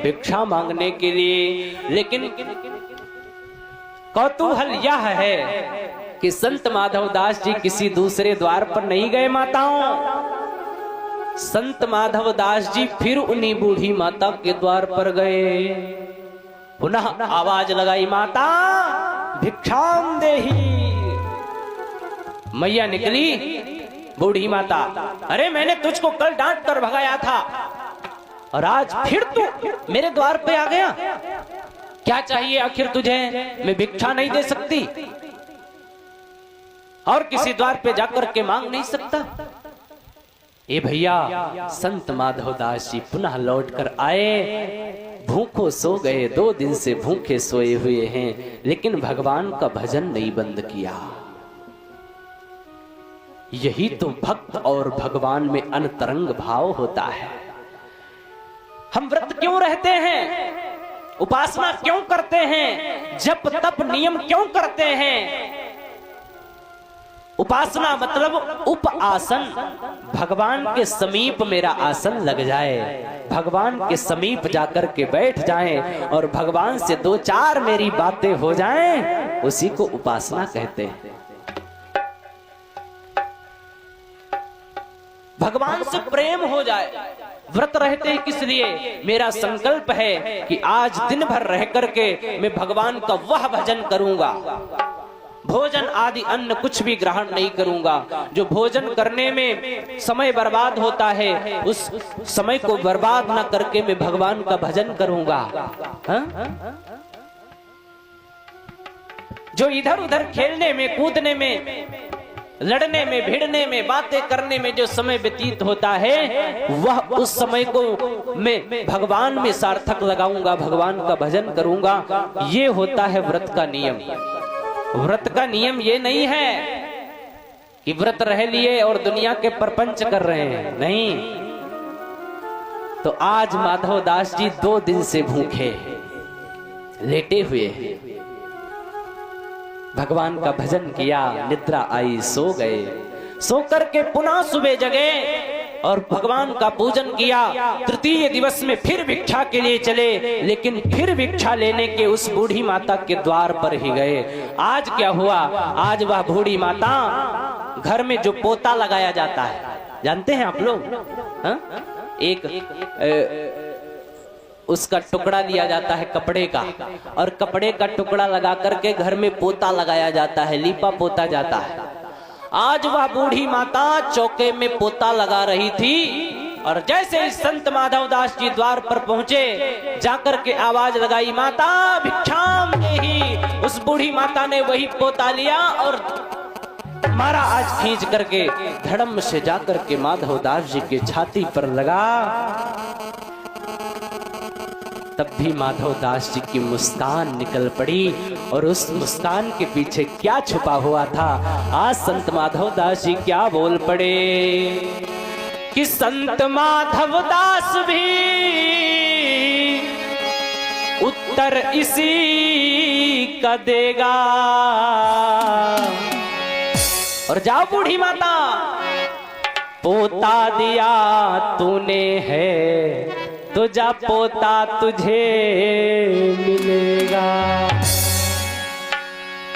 भिक्षा मांगने के लिए। लेकिन कौतूहल यह है कि संत माधव दास जी किसी दूसरे द्वार पर नहीं गए माताओं। संत माधव दास जी फिर उन्हीं बूढ़ी माता के द्वार पर गए। पुनः आवाज लगाई, माता भिक्षाम देही। मैया निकली, बूढ़ी माता, अरे मैंने तुझको कल डांट कर भगाया था और आज फिर तू मेरे द्वार पे आ गया। क्या चाहिए आखिर तुझे? मैं भिक्षा नहीं दे सकती और किसी द्वार पे जाकर के मांग नहीं सकता? ए भैया, संत माधव दास जी पुनः लौटकर आए। भूखों सो गए, 2 दिन से भूखे सोए हुए हैं, लेकिन भगवान का भजन नहीं बंद किया। यही तो भक्त और भगवान में अंतरंग भाव होता है। हम व्रत क्यों रहते हैं? उपासना क्यों करते हैं, जप तप नियम क्यों करते हैं? उपासना मतलब उप आसन, भगवान के समीप मेरा आसन लग जाए, भगवान के समीप जाकर के बैठ जाएं और भगवान से दो चार मेरी बातें हो जाएं, उसी को उपासना कहते हैं। भगवान से प्रेम हो जाए। व्रत रहते हैं किस लिए? मेरा संकल्प है कि आज दिन भर रह करके मैं भगवान का वह भजन करूंगा, भोजन आदि अन्न कुछ भी ग्रहण नहीं करूंगा। जो भोजन करने में समय बर्बाद होता है, उस समय को बर्बाद ना करके मैं भगवान का भजन करूंगा। जो इधर उधर खेलने में, कूदने में, लड़ने में, भिड़ने में, बातें करने में जो समय व्यतीत होता है, वह उस समय को मैं भगवान में सार्थक लगाऊंगा, भगवान का भजन करूंगा। ये होता है व्रत का नियम। व्रत का नियम ये नहीं है कि व्रत रह लिए और दुनिया के परपंच कर रहे हैं, नहीं। तो आज माधव दास जी 2 दिन से भूखे लेटे हुए हैं, भगवान का भजन किया, निद्रा आई, सो गए। सो करके पुनः सुबह जगे और भगवान का पूजन किया। तृतीय दिवस में फिर भिक्षा के लिए चले, लेकिन फिर भिक्षा लेने के उस बूढ़ी माता के द्वार पर ही गए। आज क्या हुआ? आज वह बूढ़ी माता, घर में जो पोता लगाया जाता है, जानते हैं आप लोग? एक उसका टुकड़ा लिया जाता है कपड़े का, और कपड़े का टुकड़ा लगा करके घर में पोता लगाया जाता है, लीपा पोता जाता है। आज वह बूढ़ी माता चौके में पोता लगा रही थी, और जैसे ही संत माधव दास जी द्वार पर पहुंचे, जाकर के आवाज लगाई, माता भिक्षाम देहि। उस बूढ़ी माता ने वही पोता लिया और मारा आज खींच करके, धड़म से जाकर के माधव दास जी की छाती पर लगा। तब भी माधव दास जी की मुस्कान निकल पड़ी, और उस मुस्कान के पीछे क्या छुपा हुआ था, आज संत माधव दास जी क्या बोल पड़े कि संत माधव दास भी उत्तर इसी का देगा। और जाओ बूढ़ी माता, पोता दिया तूने है तो जा पोता तुझे मिलेगा।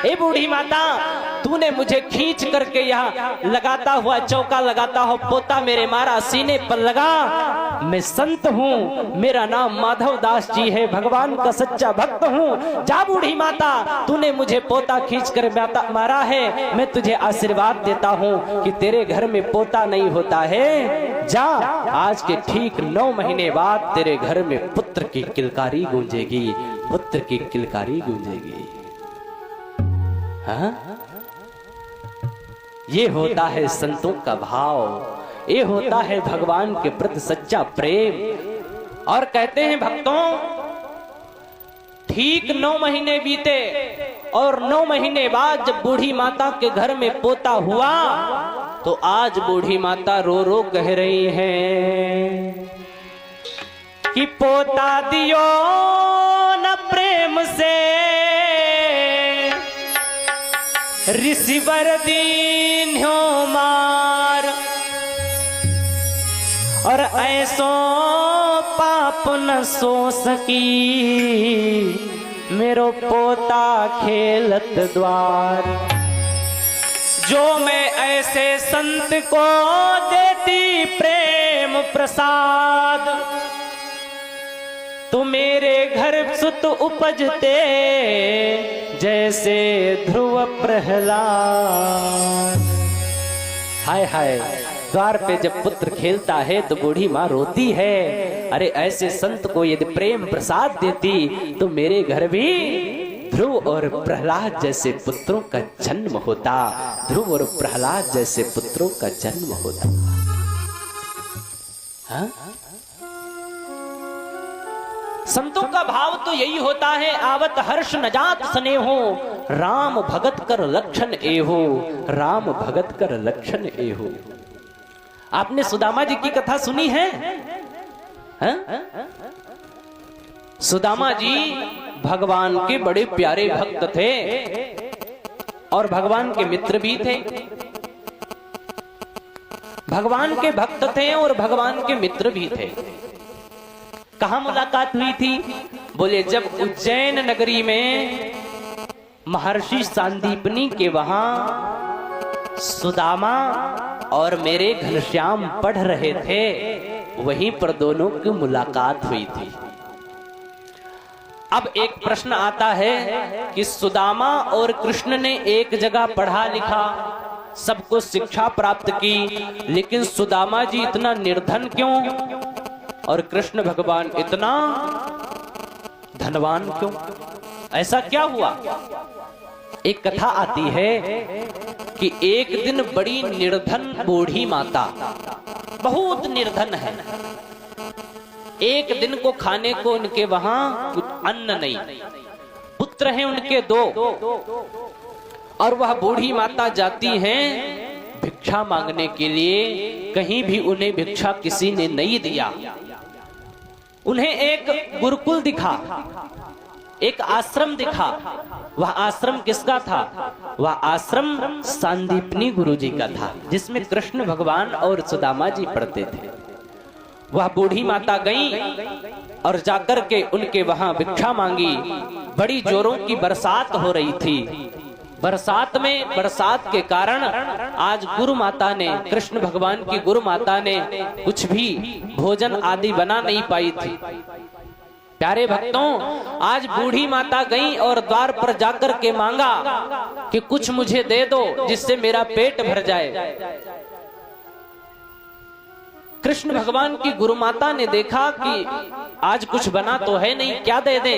ए बूढ़ी माता, तूने मुझे खींच करके यहाँ लगाता हुआ, चौका लगाता हुआ पोता मेरे मारा, सीने पर लगा। मैं संत हूँ, मेरा नाम माधव दास जी है, भगवान का सच्चा भक्त हूँ। जा बूढ़ी माता, तूने मुझे पोता खींच कर मारा है, मैं तुझे आशीर्वाद देता हूँ कि तेरे घर में पोता नहीं होता है। जा, आज के ठीक 9 महीने बाद तेरे घर में पुत्र की किलकारी गूंजेगी, पुत्र की किलकारी गूंजेगी। हाँ? ये होता है संतों का भाव, ये होता है भगवान के प्रति सच्चा प्रेम। और कहते हैं भक्तों, ठीक 9 महीने बीते और 9 महीने बाद जब बूढ़ी माता के घर में पोता हुआ, तो आज बूढ़ी माता रो रो कह रही है कि पोता दियो न प्रेम से, ऋषिवर दीन हो मार। और ऐसो पाप न सो सकी, मेरो पोता खेलत द्वार। जो मैं ऐसे संत को देती प्रेम प्रसाद, तो मेरे घर सुत उपजते जैसे ध्रुव प्रहलाद। हाय हाय, द्वार पे जब पुत्र खेलता है तो बूढ़ी माँ रोती है, अरे ऐसे संत को यदि प्रेम प्रसाद देती तो मेरे घर भी ध्रुव और प्रहलाद जैसे पुत्रों का जन्म होता, ध्रुव और प्रहलाद जैसे पुत्रों का जन्म होता। हाँ? संतों का भाव तो यही होता है, आवत हर्ष न जात स्नेहो, राम भगत कर लक्षण एहो, राम भगत कर लक्षण एहो। आपने सुदामा जी की कथा सुनी है? सुदामा जी भगवान के बड़े प्यारे भक्त थे और भगवान के मित्र भी थे। भगवान के भक्त थे और भगवान के मित्र भी थे। कहां मुलाकात हुई थी? बोले जब उज्जैन नगरी में महर्षि सांदीपनी के वहां सुदामा और मेरे घनश्याम पढ़ रहे थे, वहीं पर दोनों की मुलाकात हुई थी। अब एक प्रश्न आता है कि सुदामा और कृष्ण ने एक जगह पढ़ा लिखा, सबको शिक्षा प्राप्त की, लेकिन सुदामा जी इतना निर्धन क्यों और कृष्ण भगवान इतना धनवान क्यों? ऐसा क्या हुआ? एक कथा आती है कि एक दिन बड़ी निर्धन बूढ़ी माता, बहुत निर्धन है, एक दिन को खाने को उनके वहां कुछ अन्न नहीं, पुत्र हैं उनके 2, और वह बूढ़ी माता जाती हैं भिक्षा मांगने के लिए। कहीं भी उन्हें भिक्षा किसी ने नहीं दिया। उन्हें एक गुरुकुल दिखा, एक आश्रम दिखा। वह आश्रम किसका था? वह आश्रम सांदीपनी गुरु जी का था, जिसमें कृष्ण भगवान और सुदामा जी पढ़ते थे। वह बूढ़ी माता गई और जाकर के उनके वहां भिक्षा मांगी। बड़ी जोरों की बरसात हो रही थी। बरसात के कारण आज गुरु माता ने, कृष्ण भगवान की गुरु माता ने कुछ भी भोजन आदि बना नहीं पाई थी। प्यारे भक्तों, आज बूढ़ी माता गई और द्वार पर जाकर के मांगा कि कुछ मुझे दे दो जिससे मेरा पेट भर जाए। कृष्ण भगवान की गुरु माता ने देखा कि आज कुछ बना तो है नहीं, क्या दे दे?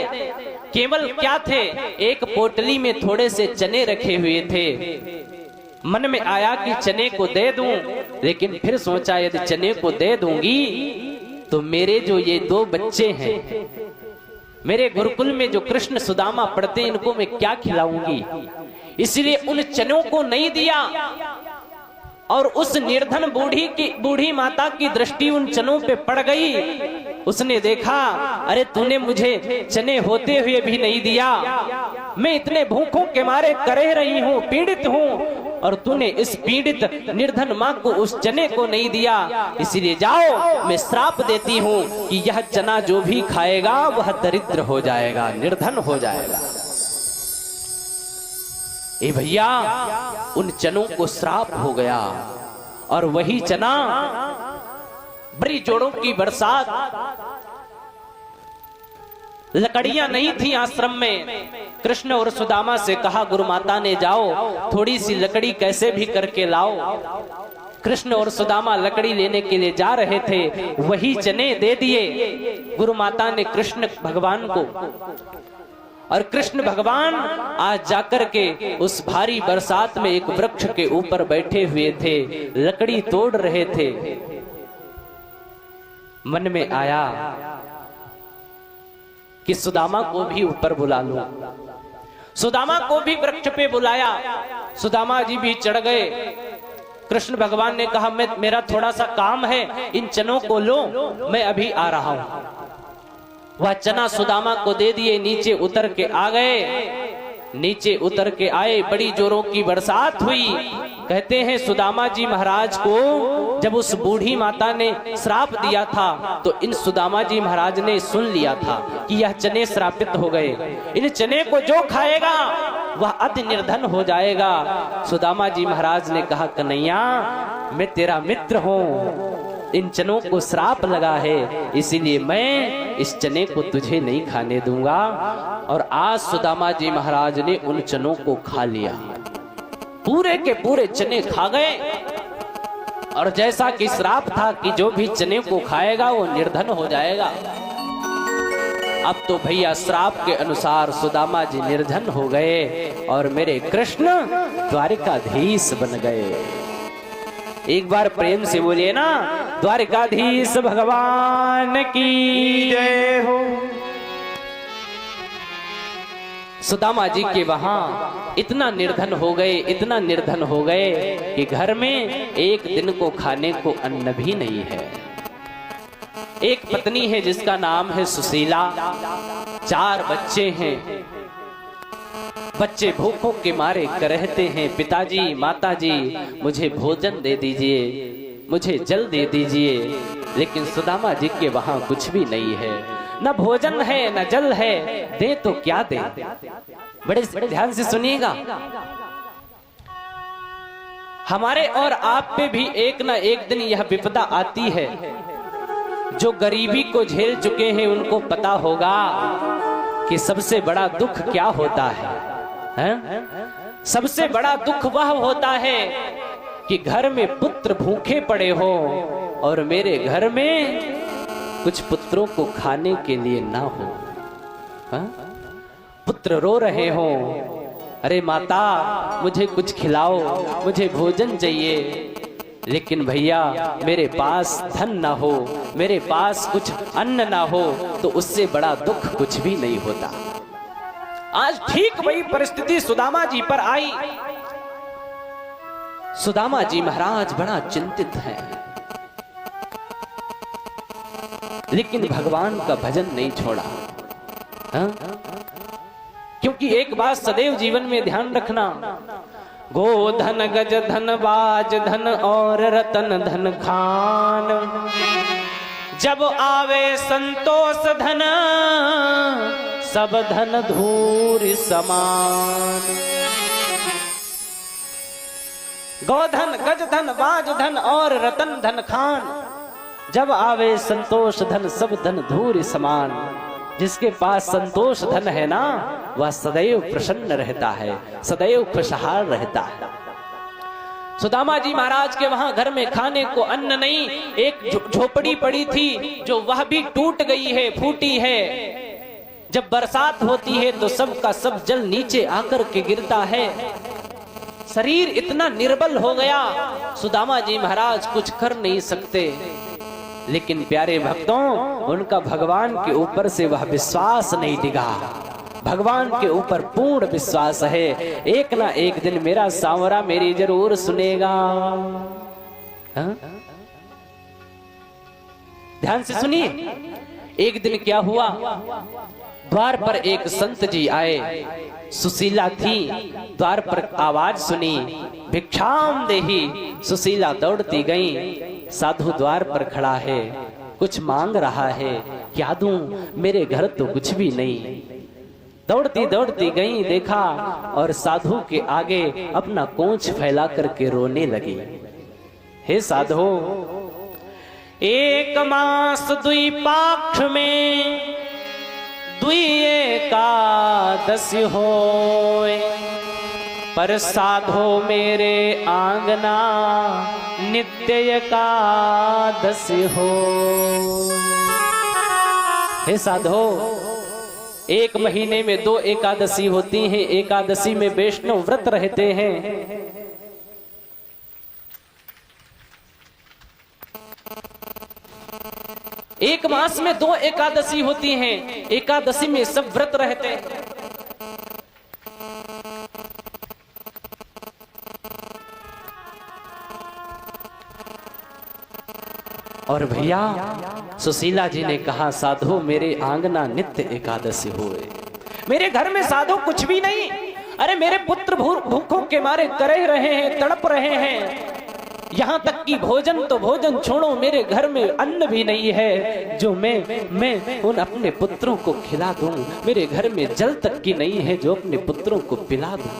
केवल क्या थे, एक पोटली में थोड़े से चने रखे हुए थे। मन में आया कि चने को दे दूं, लेकिन फिर सोचा यदि चने को दे दूंगी तो मेरे जो ये 2 बच्चे हैं, मेरे गुरुकुल में जो कृष्ण सुदामा पढ़ते, इनको मैं क्या खिलाऊंगी? इसलिए उन चनों को नहीं दिया। और उस निर्धन बूढ़ी माता की दृष्टि उन चनों पे पड़ गई। उसने देखा, अरे तूने मुझे चने होते हुए भी नहीं दिया, मैं इतने भूखों के मारे करे रही हूँ, पीड़ित हूँ, और तूने इस पीड़ित निर्धन माँ को उस चने को नहीं दिया। इसीलिए जाओ, मैं श्राप देती हूँ कि यह चना जो भी खाएगा वह दरिद्र हो जाएगा, निर्धन हो जाएगा। ए भैया, उन चनों को श्राप हो गया और वही चना, बड़ी जोड़ों की बरसात, लकड़ियां नहीं थी आश्रम में। कृष्ण और सुदामा से कहा गुरु माता ने, जाओ थोड़ी सी लकड़ी कैसे भी करके लाओ। कृष्ण और सुदामा लकड़ी लेने के लिए जा रहे थे, वही चने दे दिए गुरु माता ने कृष्ण भगवान को। और कृष्ण भगवान आज जाकर के उस भारी बरसात में एक वृक्ष के ऊपर बैठे हुए थे, लकड़ी तोड़ रहे थे। मन में आया कि सुदामा को भी ऊपर बुला लो। सुदामा को भी वृक्ष पे बुलाया। सुदामा जी भी चढ़ गए। कृष्ण भगवान ने कहा, मेरा थोड़ा सा काम है, इन चनों को लो, मैं अभी आ रहा हूं। वह चना सुदामा को दे दिए, नीचे उतर के आ गए। नीचे उतर के आए, बड़ी जोरों की बरसात हुई। कहते हैं सुदामा जी महाराज को जब उस बूढ़ी माता ने श्राप दिया था, तो इन सुदामा जी महाराज ने सुन लिया था कि यह चने श्रापित हो गए, इन चने को जो खाएगा वह अति निर्धन हो जाएगा। सुदामा जी महाराज ने कहा, कन्हैया मैं तेरा मित्र हूँ, इन चनों को श्राप लगा है, इसीलिए मैं इस चने को तुझे नहीं खाने दूंगा। और आज सुदामा जी महाराज ने उन चनों को खा लिया, पूरे के पूरे चने खा गए। और जैसा कि श्राप था कि जो भी चने को खाएगा वो निर्धन हो जाएगा, अब तो भैया श्राप के अनुसार सुदामा जी निर्धन हो गए और मेरे कृष्ण द्वारिकाधीश बन गए। एक बार प्रेम से बोलिए ना, द्वारिकाधीश भगवान की जय हो। सुदामा जी के वहां इतना निर्धन हो गए, इतना निर्धन हो गए कि घर में एक दिन को खाने को अन्न भी नहीं है। एक पत्नी है जिसका नाम है सुशीला, 4 बच्चे हैं। बच्चे भूखों के मारे करहते हैं, पिताजी माताजी मुझे भोजन दे दीजिए, मुझे जल दे दीजिए। लेकिन सुदामा जी के वहां कुछ भी नहीं है, न भोजन है न जल है, दे तो क्या दे। बड़े ध्यान से सुनिएगा, हमारे और आप पे भी एक ना एक दिन यह विपदा आती है। जो गरीबी को झेल चुके हैं उनको पता होगा कि सबसे बड़ा दुख क्या होता है, हैं? सबसे बड़ा दुख वह होता है कि घर में पुत्र भूखे पड़े हो और मेरे घर में कुछ पुत्रों को खाने के लिए ना हो। हा? पुत्र रो रहे हो, अरे माता मुझे कुछ खिलाओ, मुझे भोजन चाहिए। लेकिन भैया मेरे पास धन ना हो, मेरे पास कुछ अन्न ना हो, तो उससे बड़ा दुख कुछ भी नहीं होता। आज ठीक वही परिस्थिति सुदामा जी पर आई। सुदामा जी महाराज बड़ा चिंतित हैं, लेकिन भगवान का भजन नहीं छोड़ा। हा? क्योंकि एक बात सदैव जीवन में ध्यान रखना, गोधन गज धन बाज धन और रतन धन खान, जब आवे संतोष धन सब धन धूर समान। गोधन गज धन बाज धन और रतन धन खान, जब आवे संतोष धन सब धन धूर समान। जिसके पास संतोष धन है ना, वह सदैव प्रसन्न रहता है, सदैव खुशहाल रहता है। सुदामा जी महाराज के वहां घर में खाने को अन्न नहीं, एक झोपड़ी पड़ी थी जो वह भी टूट गई है, फूटी है। जब बरसात होती है तो सब का सब जल नीचे आकर के गिरता है। शरीर इतना निर्बल हो गया, सुदामा जी महाराज कुछ कर नहीं सकते। लेकिन प्यारे भक्तों, उनका भगवान के ऊपर से वह विश्वास नहीं डिगा। भगवान के ऊपर पूर्ण विश्वास है, एक ना एक दिन मेरा सांवरा मेरी जरूर सुनेगा। हा? ध्यान से सुनिए, एक दिन क्या हुआ, द्वार पर एक संत जी आए। सुशीला थी, द्वार पर आवाज सुनी, भिक्षाम देही। सुशीला दौड़ती गई, साधु द्वार पर खड़ा है, कुछ मांग रहा है, क्या दूं, मेरे घर तो कुछ भी नहीं। दौड़ती दौड़ती गई, देखा और साधु के आगे अपना कोंच फैला करके रोने लगी। हे साधु, एक मास दुई पाक्ष में दुई एकादशी होए, पर साधो मेरे आंगना नित्य एकादशी हो। हे साधो, एक महीने में 2 एकादशी होती हैं। एकादशी में वैष्णव व्रत रहते हैं। एक मास में 2 एकादशी होती हैं। एकादशी में सब व्रत रहते हैं। और भैया सुशीला जी ने कहा, साधु मेरे आंगना नित्य एकादशी होए। मेरे घर में साधु कुछ भी नहीं, अरे मेरे पुत्र भूखों के मारे करह रहे हैं, तड़प रहे हैं। यहाँ तक कि भोजन तो भोजन छोड़ो, मेरे घर में अन्न भी नहीं है जो मैं उन अपने पुत्रों को खिला दूं। मेरे घर में जल तक की नहीं है जो अपने पुत्रों को पिला दूं।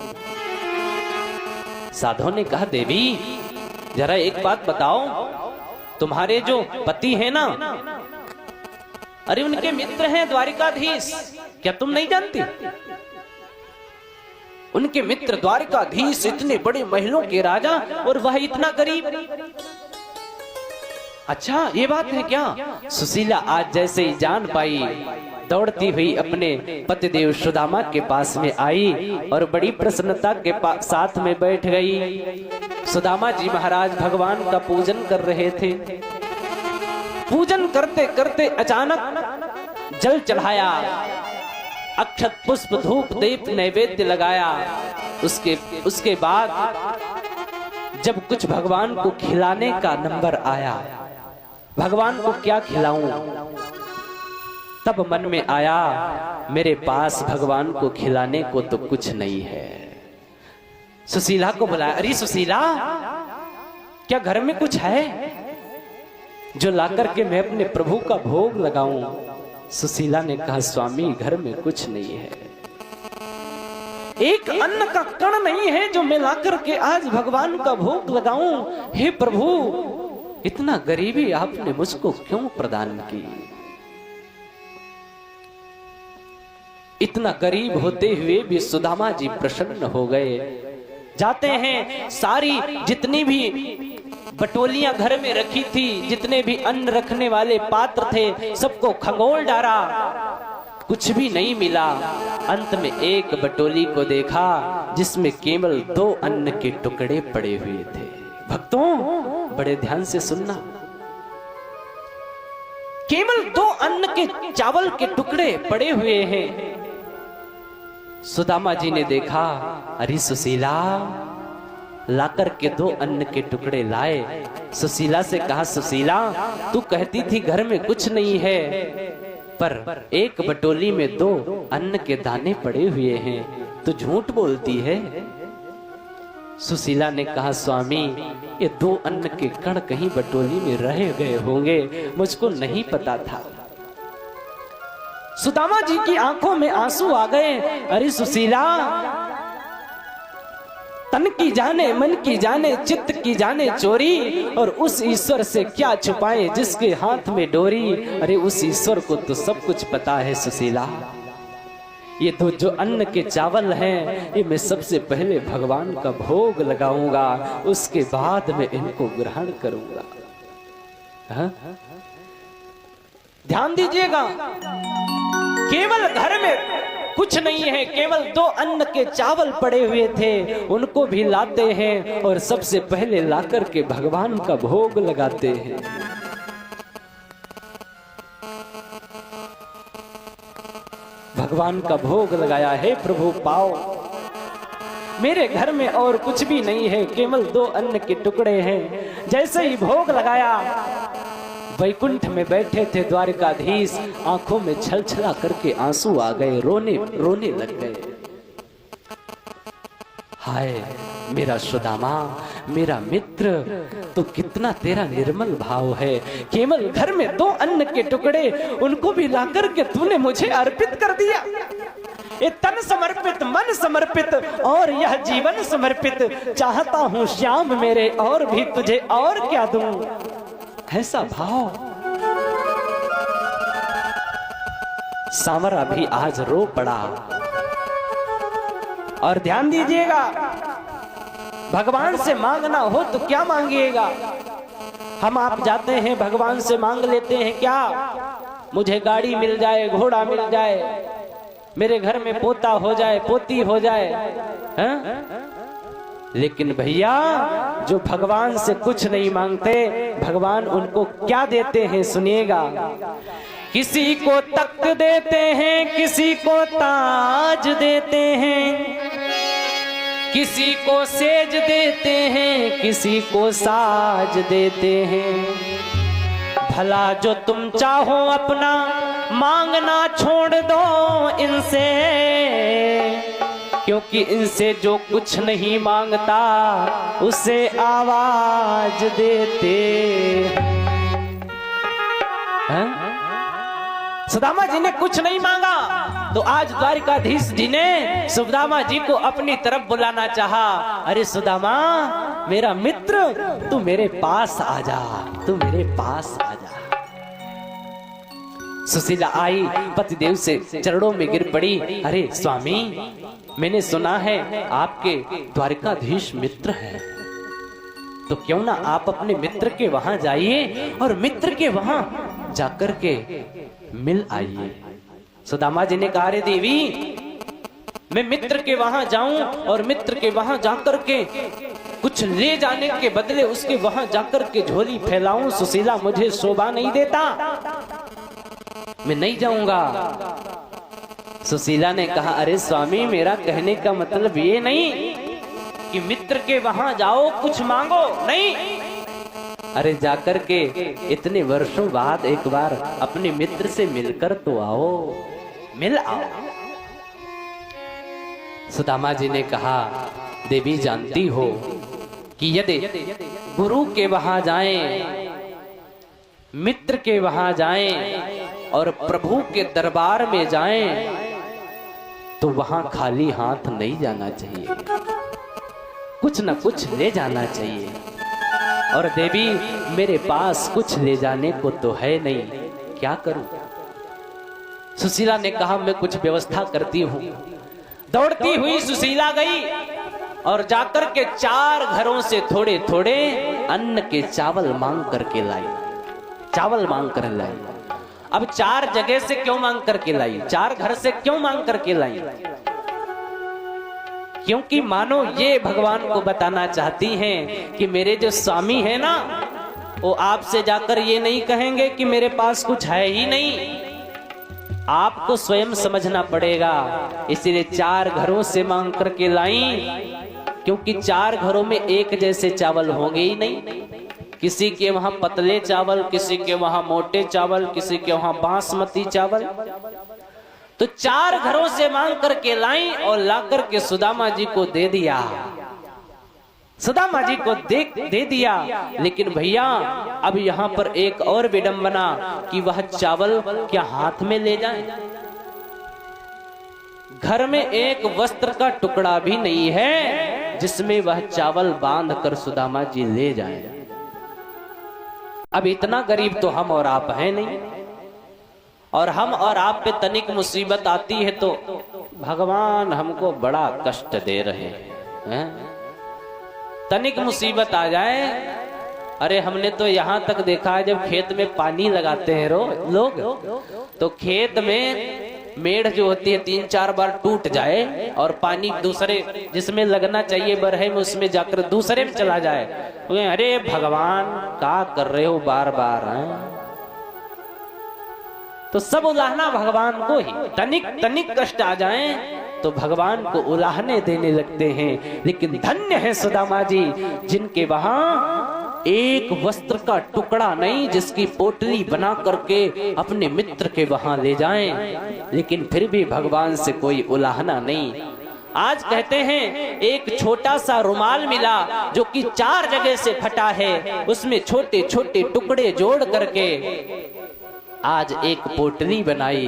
साधु ने कहा, देवी जरा एक बात बताओ, तुम्हारे जो पति है ना, अरे उनके मित्र हैं द्वारिकाधीश, क्या तुम नहीं जानती? उनके मित्र द्वारिकाधीश इतने बड़े महलों के राजा और वह इतना गरीब। अच्छा ये बात है क्या? सुशीला आज जैसे ही जान पाई, दौड़ती हुई अपने पतिदेव सुदामा के पास में आई और बड़ी प्रसन्नता के साथ में बैठ गई। सुदामा जी महाराज भगवान का पूजन कर रहे थे। पूजन करते करते अचानक जल चढ़ाया, अक्षत पुष्प धूप दीप नैवेद्य लगाया। उसके बाद जब कुछ भगवान को खिलाने का नंबर आया, भगवान को क्या खिलाऊं। तब मन में आया मेरे पास भगवान को खिलाने को तो कुछ नहीं है। सुशीला को बुलाया, अरे सुशीला क्या घर में कुछ है जो लाकर के मैं अपने प्रभु का भोग लगाऊं। सुशीला ने कहा स्वामी घर में कुछ नहीं है, एक अन्न का कण नहीं है जो मैं लाकर के आज भगवान का भोग लगाऊं। हे प्रभु इतना गरीबी आपने मुझको क्यों प्रदान की। इतना गरीब होते हुए भी सुदामा जी प्रसन्न हो गए। जाते हैं, सारी जितनी भी बटोलियां घर में रखी थी, जितने भी अन्न रखने वाले पात्र थे, सबको खंगोल डाला, कुछ भी नहीं मिला। अंत में एक बटोली को देखा जिसमें केवल 2 अन्न के टुकड़े पड़े हुए थे। भक्तों बड़े ध्यान से सुनना, केवल 2 अन्न के चावल के टुकड़े पड़े हुए हैं। सुदामा जी ने देखा, अरे सुशीला, लाकर के 2 अन्न के टुकड़े लाए। सुशीला से कहा, सुशीला तू कहती थी घर में कुछ नहीं है, पर एक बटोली में 2 अन्न के दाने पड़े हुए हैं, तो झूठ बोलती है। सुशीला ने कहा, स्वामी ये 2 अन्न के कण कहीं बटोली में रह गए होंगे, मुझको नहीं पता था। सुदामा जी की आंखों में आंसू आ गए। अरे सुशीला, तन की जाने मन की जाने चित्त की जाने चोरी, और उस ईश्वर से क्या छुपाए जिसके हाथ में डोरी। अरे उस ईश्वर को तो सब कुछ पता है सुशीला। ये तो जो अन्न के चावल हैं, ये मैं सबसे पहले भगवान का भोग लगाऊंगा, उसके बाद में इनको ग्रहण करूंगा। हाँ? ध्यान दीजिएगा, केवल घर में कुछ नहीं है, केवल 2 अन्न के चावल पड़े हुए थे, उनको भी लाते हैं और सबसे पहले लाकर के भगवान का भोग लगाते हैं। भगवान का भोग लगाया है, प्रभु पाओ। मेरे घर में और कुछ भी नहीं है, केवल 2 अन्न के टुकड़े हैं। जैसे ही भोग लगाया, वैकुंठ में बैठे थे द्वारकाधीश, आंखों में छलछला करके आंसू आ गए, रोने लग गए। हाय मेरा सुदामा, मेरा मित्र, तो कितना तेरा निर्मल भाव है। केवल घर में 2 अन्न के टुकड़े, उनको भी लाकर के तूने मुझे अर्पित कर दिया। ये तन समर्पित, मन समर्पित और यह जीवन समर्पित, चाहता हूं श्याम मेरे और भी तुझे और क्या दूं। ऐसा भाव। सांवरा भी आज रो पड़ा। और ध्यान दीजिएगा, भगवान से मांगना हो तो क्या मांगिएगा। हम आप जाते हैं भगवान से मांग लेते हैं क्या, मुझे गाड़ी मिल जाए, घोड़ा मिल जाए, मेरे घर में पोता हो जाए, पोती हो जाए, हैं? लेकिन भैया जो भगवान से कुछ नहीं मांगते, भगवान उनको क्या देते हैं सुनिएगा। किसी को तख्त देते हैं, किसी को ताज देते हैं, किसी को सेज देते हैं, किसी को साज देते हैं। भला जो तुम चाहो अपना मांगना छोड़ दो इनसे, क्योंकि इनसे जो कुछ नहीं मांगता उसे आवाज देते हैं। सुदामा जी ने कुछ नहीं मांगा, तो आज द्वारकाधीश जी ने सुदामा जी को अपनी तरफ बुलाना चाहा। अरे सुदामा मेरा मित्र, तू मेरे पास आ जा, तू मेरे पास आ जा। सुशीला आई, पतिदेव से चरणों में गिर पड़ी। अरे स्वामी, मैंने सुना है आपके द्वारकाधीश मित्र हैं, तो क्यों ना आप अपने मित्र के वहां जाइए और मित्र के वहां जाकर के मिल आइए। सुदामा जी ने कहा, अरे देवी, मैं मित्र के वहां जाऊं और मित्र के वहां जाकर के कुछ ले जाने के बदले उसके वहां जाकर के झोली फैलाऊं, सुशीला मुझे शोभा नहीं देता, मैं नहीं जाऊंगा। सुशीला ने कहा, अरे स्वामी, मेरा कहने का मतलब ये नहीं कि मित्र के वहां जाओ कुछ मांगो, नहीं, अरे जाकर के इतने वर्षों बाद एक बार अपने मित्र से मिलकर तो आओ, मिल आओ। सुदामा जी ने कहा, देवी जानती हो कि यदि गुरु के वहां जाएं, मित्र के वहां जाएं और प्रभु के दरबार में जाएं तो वहां खाली हाथ नहीं जाना चाहिए, कुछ न कुछ ले जाना चाहिए। और देवी मेरे पास कुछ ले जाने को तो है नहीं, क्या करूं? सुशीला ने कहा, मैं कुछ व्यवस्था करती हूं। दौड़ती हुई सुशीला गई और जाकर के 4 घरों से थोड़े थोड़े अन्न के चावल मांग करके लाई, चावल मांग कर लाई। अब 4 जगह से क्यों मांग करके लाई, 4 घर से क्यों मांग करके लाई? क्योंकि मानो ये भगवान को बताना चाहती हैं कि मेरे जो स्वामी है ना, वो आपसे जाकर ये नहीं कहेंगे कि मेरे पास कुछ है ही नहीं, आपको स्वयं समझना पड़ेगा। इसीलिए 4 घरों से मांग करके लाई, क्योंकि 4 घरों में एक जैसे चावल होंगे ही नहीं। किसी के वहां पतले चावल, किसी के वहां मोटे चावल, किसी के वहां बासमती चावल। तो 4 घरों से मांग करके लाई और ला करके सुदामा जी को दे दिया, सुदामा जी को दे दिया। लेकिन भैया अब यहाँ पर एक और विडंबना कि वह चावल क्या हाथ में ले जाए? घर में एक वस्त्र का टुकड़ा भी नहीं है जिसमें वह चावल बांध कर सुदामा जी ले जाए। अब इतना गरीब तो हम और आप हैं नहीं, और हम और आप पे तनिक मुसीबत आती है तो भगवान हमको बड़ा कष्ट दे रहे हैं। तनिक मुसीबत आ जाए, अरे हमने तो यहाँ तक देखा है जब खेत में पानी लगाते हैं लोग, तो खेत में मेड़ जो होती है 3-4 बार टूट जाए और पानी दूसरे जिसमें लगना चाहिए बरहे में उसमें जाकर दूसरे में चला जाए, तो अरे भगवान क्या कर रहे हो बार बार हैं? तो सब उलाहना भगवान को ही, तनिक कष्ट आ जाए तो भगवान को उलाहने देने लगते हैं। लेकिन धन्य है सुदामा जी जिनके वहां एक वस्त्र का टुकड़ा नहीं जिसकी पोटली बना करके अपने मित्र के वहां ले जाएं, लेकिन फिर भी भगवान से कोई उलाहना नहीं। आज कहते हैं एक छोटा सा रुमाल मिला जो कि 4 जगह से फटा है, उसमें छोटे छोटे टुकड़े जोड़ करके आज एक पोटली बनाई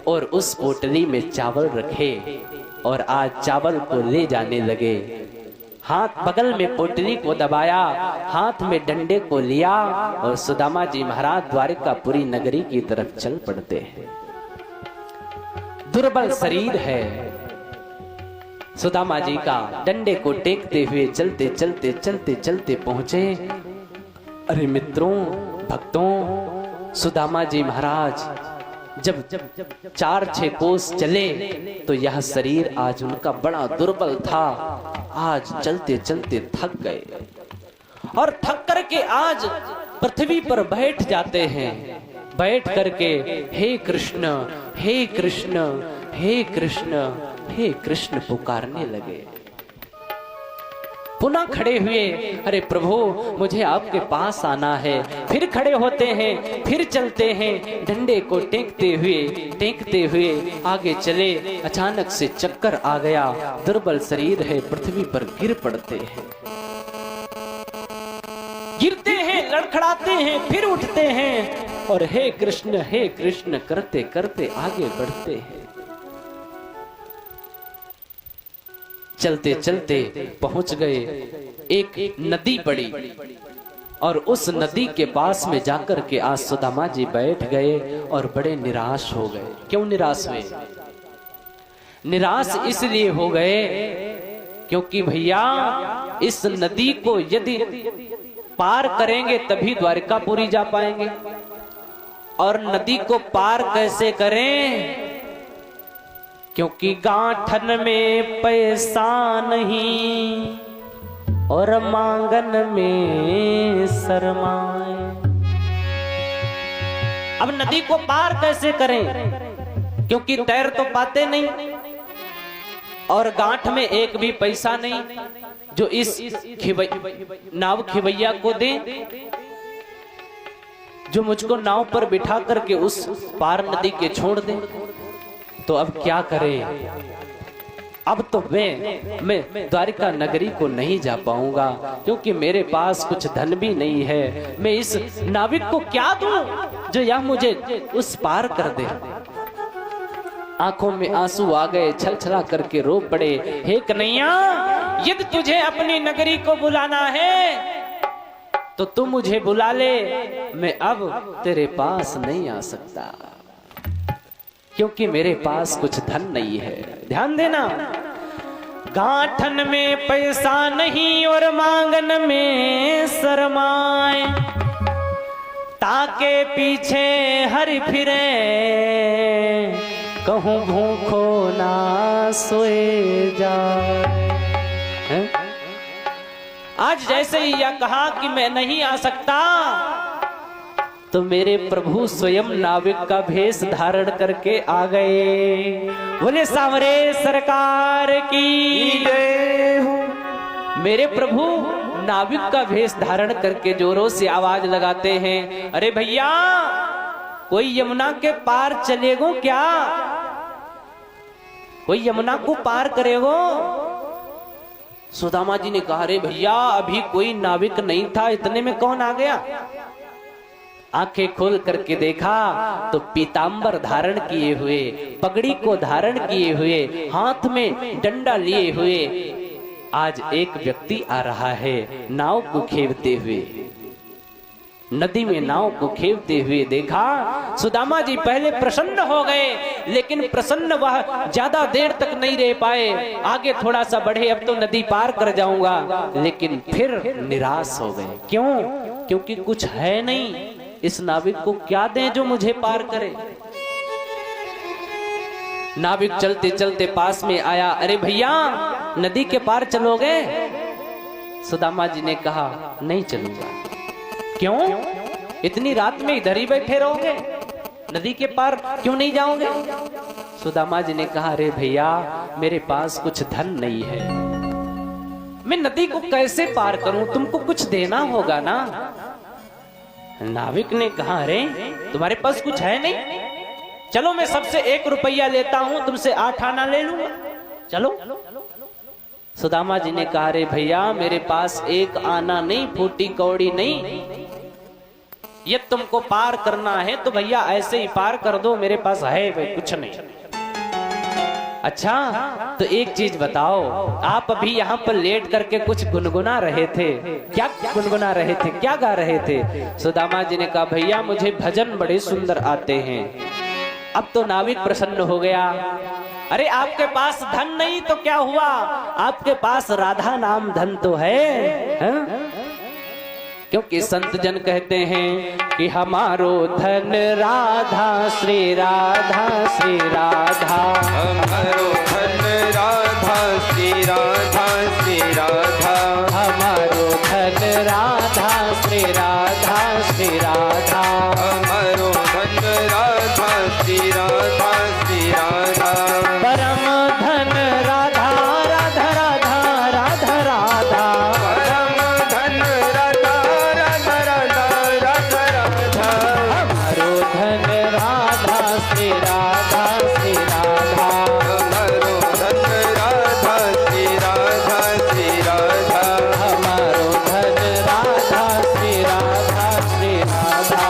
और उस पोटली में चावल रखे और आज चावल को ले जाने लगे। हाथ बगल में पोटली को दबाया, हाथ में डंडे को लिया और सुदामा जी महाराज द्वारिकापुरी नगरी की तरफ चल पड़ते हैं। दुर्बल शरीर है सुदामा जी का, डंडे को टेकते हुए चलते चलते चलते चलते पहुंचे। अरे मित्रों, भक्तों, सुदामा जी महाराज जब 4-6 कोस चले तो यह शरीर आज उनका बड़ा दुर्बल था। आज चलते चलते थक गए और थक करके आज पृथ्वी पर बैठ जाते हैं। बैठ करके हे कृष्ण, हे कृष्ण, हे कृष्ण, हे कृष्ण पुकारने लगे। पुनः खड़े हुए, अरे प्रभु मुझे आपके पास आना है। फिर खड़े होते हैं, फिर चलते हैं, डंडे को टेकते हुए आगे चले। अचानक से चक्कर आ गया, दुर्बल शरीर है, पृथ्वी पर गिर पड़ते हैं। गिरते हैं, लड़खड़ाते हैं, फिर उठते हैं और हे कृष्ण करते करते आगे बढ़ते हैं। चलते चलते पहुंच गए, एक नदी पड़ी और उस नदी के पास में जाकर के आज सुदामा जी बैठ गए और बड़े निराश हो गए। क्यों निराश हुए? निराश इसलिए हो गए क्योंकि भैया इस नदी को यदि पार करेंगे तभी द्वारिकापुरी जा पाएंगे, और नदी को पार कैसे करें? क्योंकि गांठन में पैसा नहीं और मांगन में शर्माए। अब नदी को पार कैसे करें? क्योंकि तैर तो पाते नहीं और गांठ में एक भी पैसा नहीं जो इस नाव खिवैया को दे। जो मुझको नाव पर बिठा करके उस पार नदी के छोड़ दे। तो अब क्या करें? अब तो मैं द्वारिका नगरी को नहीं जा पाऊंगा, क्योंकि मेरे पास कुछ धन भी नहीं है। मैं इस नाविक को क्या दूं जो यह मुझे उस पार कर दे। आंखों में आंसू आ गए, छलछला करके रो पड़े। हे कन्हैया, यदि तुझे अपनी नगरी को बुलाना है तो तू मुझे बुला ले, मैं अब तेरे पास नहीं आ सकता, क्योंकि मेरे पास कुछ धन नहीं है। ध्यान देना, गांठन में पैसा नहीं और मांगन में शरमाए, ताके पीछे हर फिरे, कहूं भूखो ना सोए जाए। आज जैसे ही यह कहा कि मैं नहीं आ सकता, तो मेरे प्रभु स्वयं नाविक का भेष धारण करके आ गए। बोले सांवरे सरकार की जय हो। मेरे प्रभु नाविक का भेष धारण करके जोरों से आवाज लगाते हैं, अरे भैया, कोई यमुना के पार चलेगो क्या? कोई यमुना को पार करेगो? सुदामा जी ने कहा, अरे भैया, अभी कोई नाविक नहीं था, इतने में कौन आ गया? आंखें खोल करके देखा तो पीतांबर धारण किए हुए, पगड़ी को धारण किए हुए, हाथ में डंडा लिए हुए आज एक व्यक्ति आ रहा है, नाव को खेवते हुए। नदी में नाव को खेवते हुए देखा। सुदामा जी पहले प्रसन्न हो गए, लेकिन प्रसन्न वह ज्यादा देर तक नहीं रह पाए। आगे थोड़ा सा बढ़े, अब तो नदी पार कर जाऊंगा, लेकिन फिर निराश हो गए। क्यों? क्योंकि कुछ है नहीं। इस नाविक को क्या दें जो मुझे पार करे? नाविक चलते चलते पास में आया, अरे भैया, नदी के पार चलोगे? सुदामा जी ने कहा, नहीं चलूंगा। क्यों? इतनी रात में इधर ही बैठे रहोगे? नदी के पार क्यों नहीं जाओगे? सुदामा जी ने कहा, अरे भैया, मेरे पास कुछ धन नहीं है, मैं नदी को कैसे पार करूं? तुमको कुछ देना होगा ना। नाविक ने कहा, अरे तुम्हारे पास कुछ है नहीं? चलो मैं सबसे 1 रुपया लेता हूं, तुमसे 8 आना ले लूंगा, चलो। सुदामा जी ने कहा, अरे भैया, मेरे पास 1 आना नहीं, फूटी कौड़ी नहीं, ये तुमको पार करना है तो भैया ऐसे ही पार कर दो, मेरे पास है भाई कुछ नहीं। अच्छा, तो एक चीज बताओ, आप अभी यहाँ पर लेट करके कुछ गुनगुना रहे थे, क्या गुनगुना रहे थे, क्या गा रहे थे? सुदामा जी ने कहा, भैया, मुझे भजन बड़े सुंदर आते हैं। अब तो नाविक प्रसन्न हो गया। अरे आपके पास धन नहीं तो क्या हुआ, आपके पास राधा नाम धन तो है? क्योंकि संत जन कहते हैं कि हमारो धन राधा, श्री राधा, श्री राधा, हमारो धन राधा, श्री राधा, श्री राधा, हमारो धन राधा, श्री राधा, श्री राधा, हमारो धन राधा, श्री राधा, श्री राधा, परम धन राधा, राधा राधा, राधा राधा, परम धन राधा, राधा राधा, राधा राधा, हमारो धन राधा, श्री राधा, श्री राधा, हमारो धन राधा, श्री राधा, श्री राधा, हमारो धन राधा, श्री राधा, श्री राधा,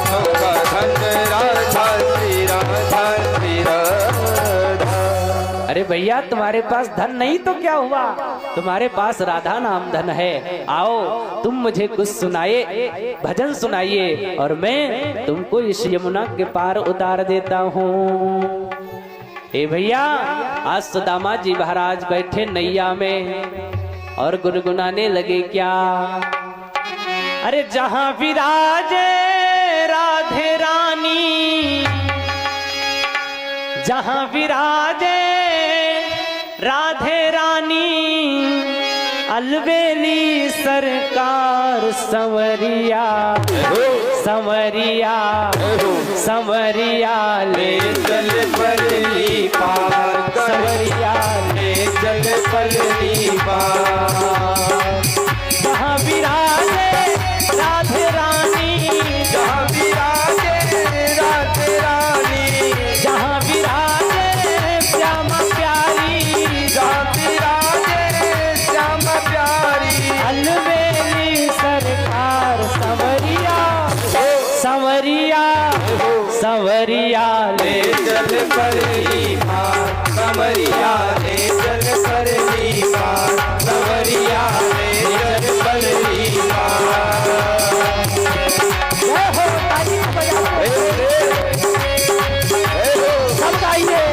हमका धन राधा, श्री राधा, श्री राधा। अरे भैया, तुम्हारे पास धन नहीं तो क्या हुआ, तुम्हारे पास राधा नाम धन है। आओ, तुम मुझे कुछ सुनाइए, भजन सुनाइए, और मैं तुमको इस यमुना के पार उतार देता हूँ। ए भैया, आज सुदामा जी महाराज बैठे नैया में और गुनगुनाने लगे क्या? अरे जहां विराजे राधे रानी, जहां विराजे राधे रानी, अलबेली सरकार संवरिया, संवरिया, संवरिया ले चल परली पार, संवरिया ले चल परली पार, जहां विराजे राधे रानी, जहाँ भी सवरिया ले चल परली पार, सवरिया ले चल परली पार। जय हो, ताली बजाओ, सब गाइए।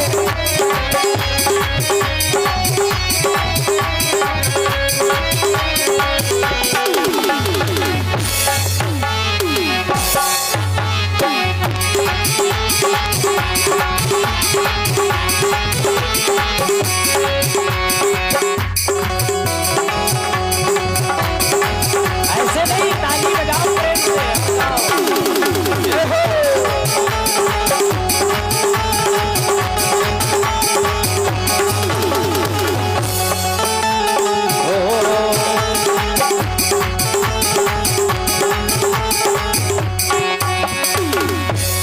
ऐसे नहीं, ताली बजाओ प्रेम से, बजाओ। जय हो।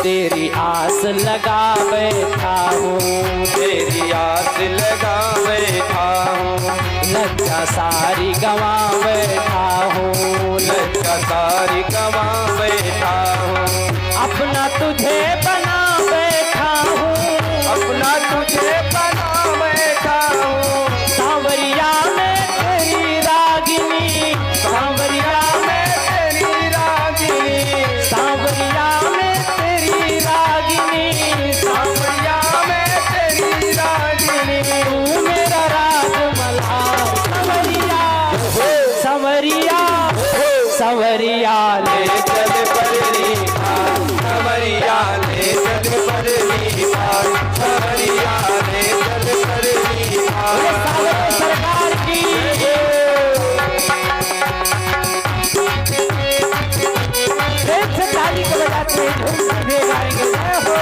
तेरी आस लगा बैठा हूँ, तेरी आस लगा बैठा हूँ, लज्जा सारी गवा बैठा हूँ, लज्जा सारी गवा बैठा हूँ, अपना तुझे बना बैठा हूँ, अपना तुझे बना बैठा हूँ। सांवरिया में तेरी रागिनी, सांवरिया में तेरी रागिनी, सांवरिया में तेरी रागिनी, सांवरिया में तेरी रागिनी। तू मेरा राज मल्हार, सांवरिया सांवरिया सांवरिया ले चल परली पार, सवरिया ले चल परली पार, सवरिया ले चल परली पार। सावरे सरकार की। प्रेम से ताली को बजाते हैं, झूम के गाएंगे। जय हो।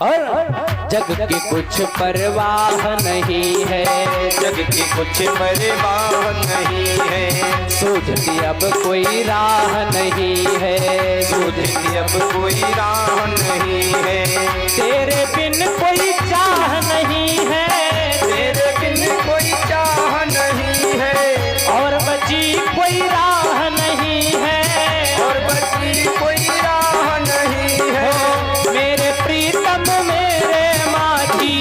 और जग की कुछ परवाह नहीं है, जग की कुछ परवाह नहीं है, सूझती अब कोई राह नहीं है, सूझती अब कोई राह नहीं है, तेरे बिन कोई चाह नहीं है, तेरे बिन कोई चाह नहीं है, और बची कोई राह नहीं है, और बची कोई राह नहीं है। मेरे प्रीतम मेरे माझी,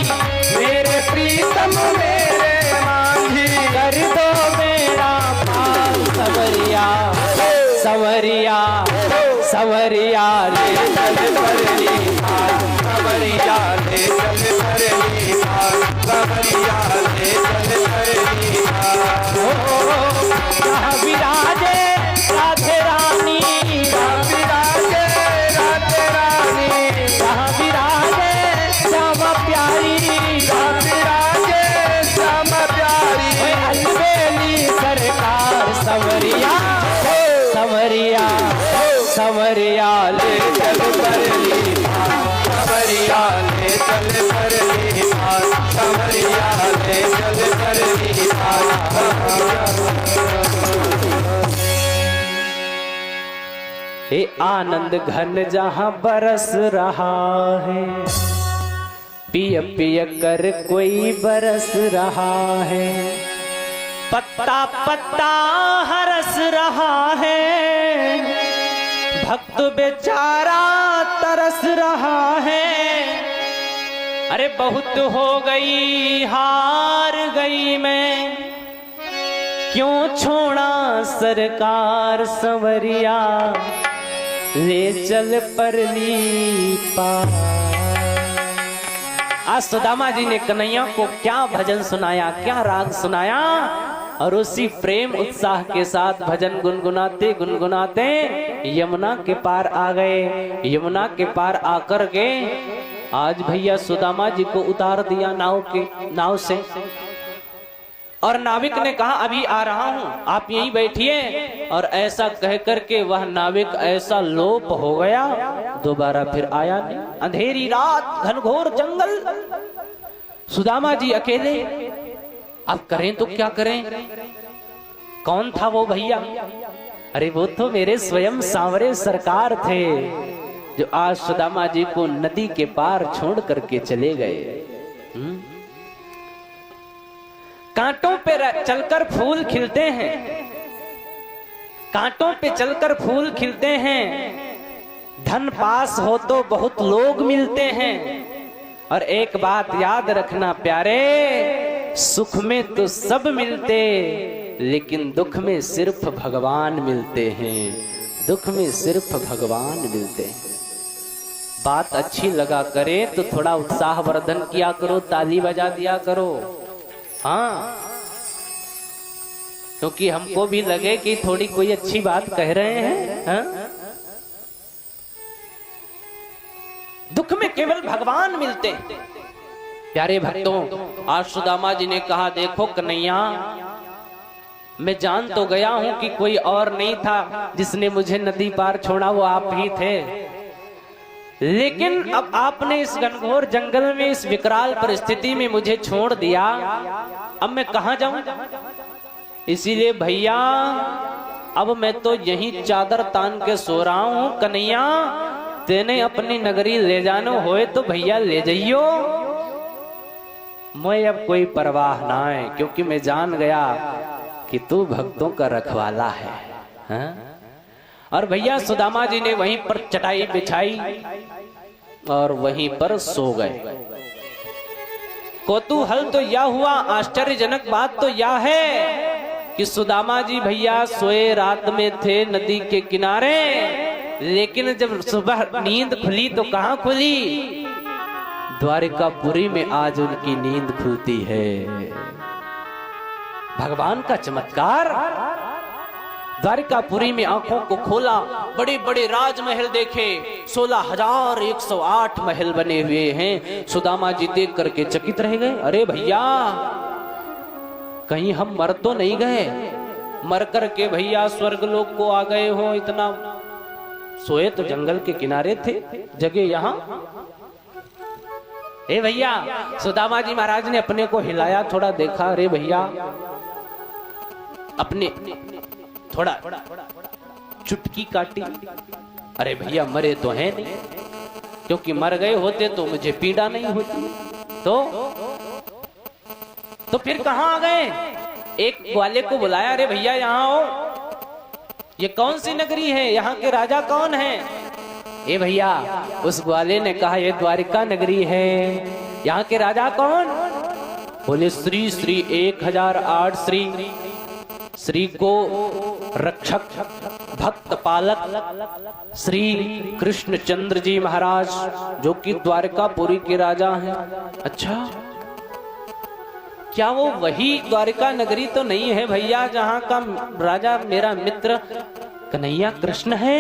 मेरे प्रीतम मेरे माझी, कर दो मेरा पार, सवरिया सवरिया सवरिया ले चल परली पार, सवरिया ले चल परली पार, सवरिया ले चल परली पार। कहाँ विराजे राधे रानी, विराजे राधे रानी, कहाँ विराजे श्यामा प्यारी, विराजे श्यामा प्यारी। अलबेली सरकार, सवरिया सवरिया सवरिया ले चल परली पार, सवरिया ले चल परली पार, सवरिया ले चल परली पार। हे आनंद घन जहाँ बरस रहा है, पिय पिय कर कोई बरस रहा है, पत्ता पत्ता हरस रहा है, भक्त बेचारा तरस रहा है। अरे बहुत हो गई हार गई मैं, क्यों छोड़ा सरकार, संवरिया ले चल परली पार। आज सुदामा जी ने कन्हैया को क्या भजन सुनाया, क्या राग सुनाया, और उसी प्रेम उत्साह के साथ भजन गुनगुनाते गुनगुनाते यमुना के पार आ गए। यमुना के पार आकर के आज भैया सुदामा जी को उतार दिया नाव से, और नाविक ने कहा अभी आ रहा हूं, आप यहीं बैठिए। और ऐसा कह करके वह नाविक ऐसा लोप हो गया, दोबारा फिर आया नहीं। अंधेरी रात, घनघोर जंगल, सुदामा जी अकेले। अब करें तो क्या करें? कौन था वो भैया? अरे वो तो मेरे स्वयं सांवरे सरकार थे, जो आज सुदामा जी को नदी के पार छोड़ करके चले गए। कांटों पे चलकर फूल खिलते हैं, कांटों पे चलकर फूल खिलते हैं, धन पास हो तो बहुत लोग मिलते हैं। और एक बात याद रखना प्यारे, सुख में तो सब मिलते, लेकिन दुख में सिर्फ भगवान मिलते हैं, दुख में सिर्फ भगवान मिलते हैं। बात अच्छी लगा करे तो थोड़ा उत्साहवर्धन किया करो, ताली बजा दिया करो। हाँ, क्योंकि हमको भी लगे कि थोड़ी कोई अच्छी बात कह रहे हैं। हाँ? दुख में केवल भगवान मिलते हैं। प्यारे भक्तों, आज सुदामा जी ने कहा, देखो कन्हैया, मैं जान तो गया हूं कि कोई और नहीं था जिसने मुझे नदी पार छोड़ा, वो आप ही थे। लेकिन अब आपने इस घनघोर जंगल में, इस विकराल परिस्थिति में मुझे छोड़ दिया, अब मैं कहां जाऊं? इसीलिए भैया अब मैं तो यहीं चादर तान के सो रहा हूं। कन्हैया, तेने अपनी नगरी ले जानो होए तो भैया ले जाइयो, मैं अब कोई परवाह ना है, क्योंकि मैं जान गया कि तू भक्तों का रखवाला है। हाँ? और भैया सुदामा जी ने वहीं पर चटाई बिछाई और वहीं पर सो गए। कौतूहल तो यह हुआ, आश्चर्यजनक बात तो यह है कि सुदामा जी भैया सोए रात में थे नदी के किनारे, लेकिन जब सुबह नींद खुली तो कहां खुली? द्वारिकापुरी में आज उनकी नींद खुलती है। भगवान का चमत्कार। द्वारिकापुरी में आंखों को खोला, बड़े बड़े राजमहल देखे, 16,108 महल बने हुए हैं। सुदामा जी देख करके चकित रह गए। अरे भैया, कहीं हम मर तो नहीं गए? मर करके भैया स्वर्गलोक को आ गए हो? इतना सोए तो जंगल के किनारे थे, जगह यहां। ए भैया, सुदामा जी महाराज ने अपने को हिलाया, थोड़ा देखा। अरे भैया, अपने थोड़ा चुटकी काटी। अरे भैया, मरे तो हैं नहीं, क्योंकि मर गए होते तो मुझे पीड़ा नहीं होती। तो फिर कहां आ गए? एक ग्वाले को बुलाया। अरे भैया, यहाँ आओ, ये कौन सी नगरी है? यहाँ के राजा कौन है? ए भैया, उस ग्वाले ने कहा, ये द्वारिका नगरी है। यहाँ के राजा कौन? बोले श्री श्री 1008 श्री को रक्षक भक्त पालक श्री कृष्णचंद्र जी महाराज, जो कि द्वारिकापुरी के राजा हैं। अच्छा, क्या वो वही द्वारिका नगरी तो नहीं है भैया जहाँ का राजा मेरा मित्र कन्हैया कृष्ण है?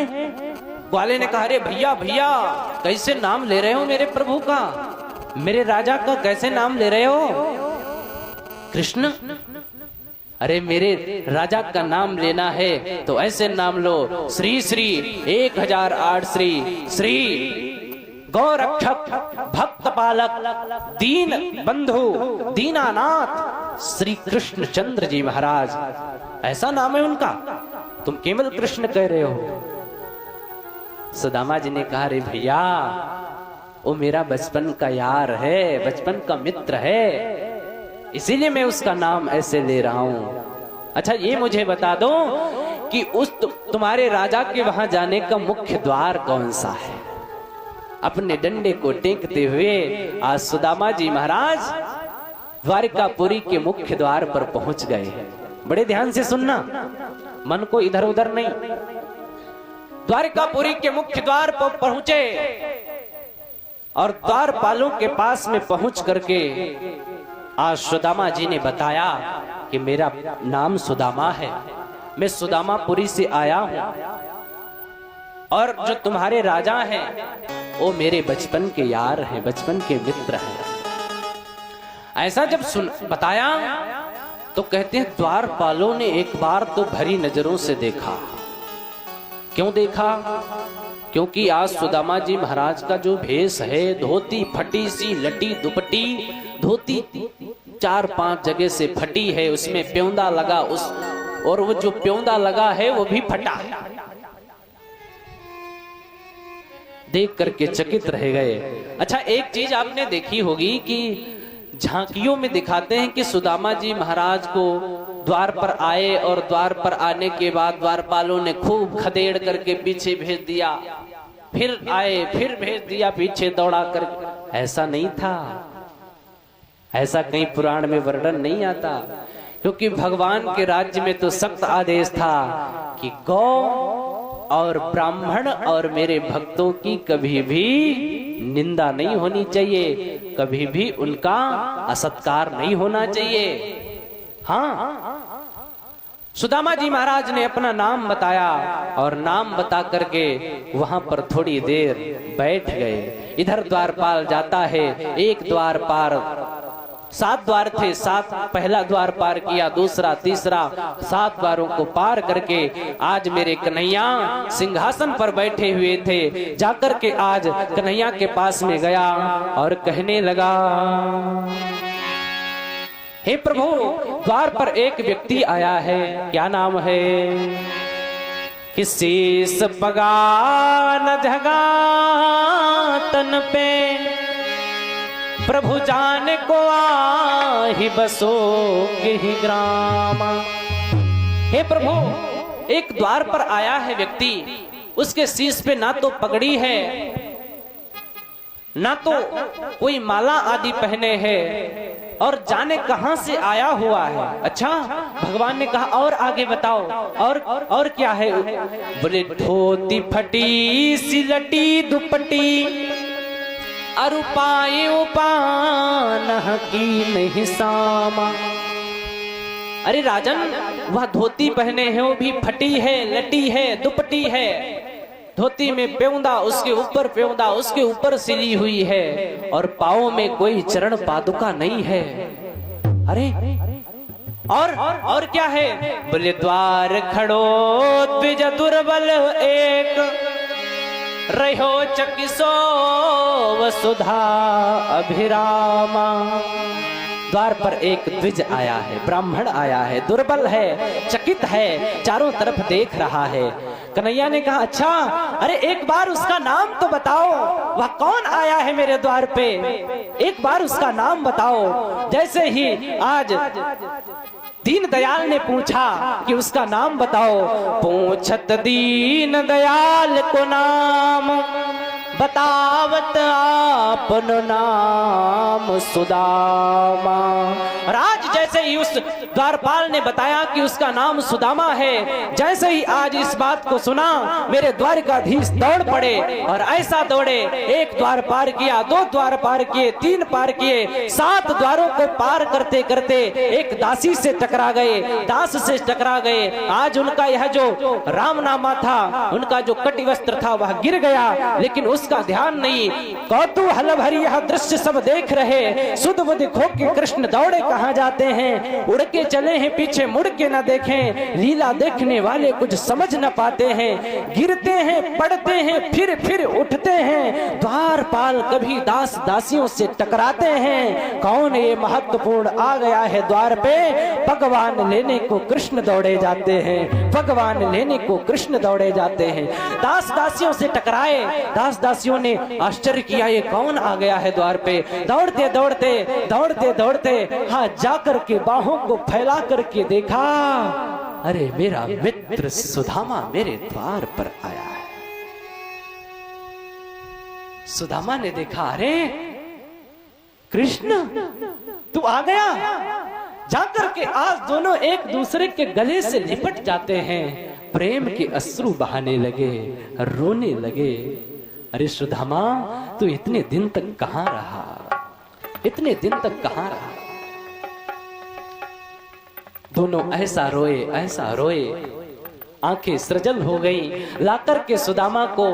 ग्वाले ने कहा, अरे भैया भैया, कैसे नाम ले रहे हो मेरे प्रभु का, मेरे राजा का कैसे नाम ले रहे हो? कृष्ण? अरे मेरे राजा का नाम लेना है तो ऐसे नाम लो, श्री श्री 1008 श्री गौरक्षक भक्त पालक दीन बंधु दीनानाथ श्री कृष्णचंद्र जी महाराज, ऐसा नाम है उनका। तुम केवल कृष्ण कह रहे हो। सुदामा जी ने कहा, रे भैया, वो मेरा बचपन का यार है, बचपन का मित्र है, इसीलिए मैं उसका नाम ऐसे ले रहा हूं। अच्छा, ये मुझे बता दो कि उस तुम्हारे राजा के वहां जाने का मुख्य द्वार कौन सा है? अपने डंडे को टेकते हुए आज सुदामा जी महाराज द्वारिकापुरी के मुख्य द्वार पर पहुंच गए। बड़े ध्यान से सुनना, मन को इधर उधर नहीं। द्वारिकापुरी के मुख्य द्वार पर पहुंचे और द्वारपालों के पास में पहुंच करके आज सुदामा जी ने बताया कि मेरा नाम सुदामा है, मैं सुदामापुरी से आया हूं, और जो तुम्हारे राजा हैं वो मेरे बचपन के यार हैं, बचपन के मित्र हैं। ऐसा जब बताया तो कहते हैं द्वारपालों ने एक बार तो भरी नजरों से देखा। क्यों देखा? क्योंकि आज सुदामा जी महाराज का जो भेष है, धोती फटी सी, लटी दुपट्टी, धोती 4-5 जगह से फटी है, उसमें प्योंदा लगा, और वो जो प्योंदा लगा है वो भी फटा है। देख करके चकित रह गए। अच्छा, एक चीज आपने देखी होगी कि झांकियों में दिखाते हैं कि सुदामा जी महाराज को द्वार पर आए और द्वार पर आने के बाद द्वारपालों ने खूब खदेड़ करके पीछे भेज दिया, फिर आए फिर भेज दिया पीछे दौड़ा कर। ऐसा नहीं था, ऐसा कहीं पुराण में वर्णन नहीं आता, क्योंकि भगवान के राज्य में तो सख्त आदेश था कि गौ और ब्राह्मण और मेरे भक्तों की कभी भी निंदा नहीं होनी चाहिए, कभी भी उनका असत्कार नहीं होना चाहिए। हाँ, सुदामा जी महाराज ने अपना नाम बताया और नाम बता करके वहां पर थोड़ी देर बैठ गए। इधर द्वारपाल जाता है, एक द्वार पार, 7 द्वार थे, 7 पहला द्वार पार किया, दूसरा तीसरा, 7 द्वारों को पार करके आज मेरे कन्हैया सिंहासन पर बैठे हुए थे। जाकर के आज कन्हैया के पास में गया और कहने लगा, हे प्रभु, द्वार पर एक व्यक्ति आया है, क्या नाम है? कि शीस पगा न झगा तन पे, प्रभु जान को आहि बसो के ही ग्राम। हे प्रभु, एक द्वार पर आया है व्यक्ति, उसके शीश पे ना तो पगड़ी है, ना तो कोई माला आदि पहने हैं, और जाने कहां से आया हुआ है। अच्छा, भगवान ने कहा और आगे बताओ, और क्या है? बोले धोती फटी सिलटी दुपट्टी, अरुपाए उपान की नहीं सामा। अरे राजन, वह धोती पहने हैं, वो भी फटी है, लटी है, दुपट्टी है, धोती में पेउंदा, उसके ऊपर पेउंदा, उसके ऊपर सिली हुई है, और पाँव में कोई चरण पादुका नहीं है। अरे और क्या है? बोले द्वार खड़ो द्विज दुर्बल एक, रहो चकिसो वसुधा अभिरामा। द्वार पर एक द्विज आया है, ब्राह्मण आया है, दुर्बल है, चकित है, चारों तरफ देख रहा है। कन्हैया ने कहा, अच्छा, अरे एक बार उसका नाम तो बताओ, वह कौन आया है मेरे द्वार पे? एक बार उसका नाम बताओ। जैसे ही आज दीन दयाल ने पूछा कि उसका नाम बताओ, पूछत दीन दयाल को नाम, बतावत आपन नाम सुदामा। राज जैसे ही उस द्वारपाल ने बताया कि उसका नाम सुदामा है, जैसे ही आज इस बात को सुना, मेरे द्वारकाधीश दौड़ पड़े, और ऐसा दौड़े, एक द्वार पार किया, 2 द्वार पार किए, 3 पार किए, 7 द्वारों को पार करते करते एक दासी से टकरा गए, दास से टकरा गए। आज उनका यह जो रामनामा था, उनका जो कटी वस्त्र था, वह गिर गया, लेकिन उसका ध्यान नहीं। कौतूहल भरी यह दृश्य सब देख रहे, सुध बुध खो के कृष्ण दौड़े कहाँ जाते हैं, उड़ के चले हैं, पीछे मुड़ के न देखें, लीला देखने वाले कुछ समझ न पाते हैं, गिरते हैं, पड़ते हैं, फिर उठते हैं। द्वारपाल कभी दास दासियों से टकराते हैं। कौन ये महत्वपूर्ण आ गया है द्वार पे? भगवान लेने को कृष्ण दौड़े जाते हैं, भगवान लेने को कृष्ण दौड़े जाते हैं। दास दासियों से टकराए, दास दासियों ने आश्चर्य किया, ये कौन आ गया है द्वार पे? दौड़ते दौड़ते दौड़ते दौड़ते हाँ जाकर के बाहों को फैला करके देखा, अरे मेरा मित्र सुदामा मेरे द्वार पर आया है। सुदामा ने देखा, अरे कृष्ण तू आ गया। जाकर के आज दोनों एक दूसरे के गले से लिपट जाते हैं, प्रेम के अश्रु बहाने लगे, रोने लगे। अरे सुदामा, तू इतने दिन तक कहां रहा? इतने दिन तक कहां रहा? दोनों ऐसा रोए, आंखें सृजल हो गई। लाकर के सुदामा को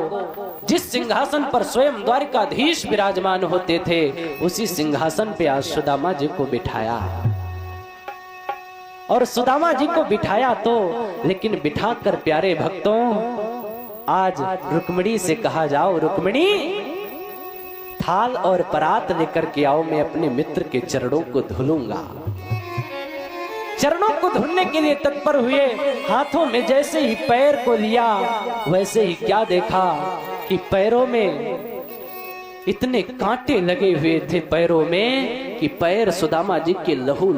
जिस सिंहासन पर स्वयं द्वारकाधीश विराजमान होते थे, उसी सिंहासन पे आज सुदामा जी को बिठाया। और सुदामा जी को बिठाया तो, लेकिन बिठाकर प्यारे भक्तों, आज रुक्मिणी से कहा जाओ, रुक्मिणी थाल और परात लेकर के आओ, मैं अपने मित्र के चरणों को धुलूंगा। चरणों को धुलने के लिए तत्पर हुए, हाथों में जैसे ही पैर को लिया, वैसे ही क्या देखा कि पैरों में इतने कांटे लगे हुए थे पैरों में कि पैर सुदामा जी के लहू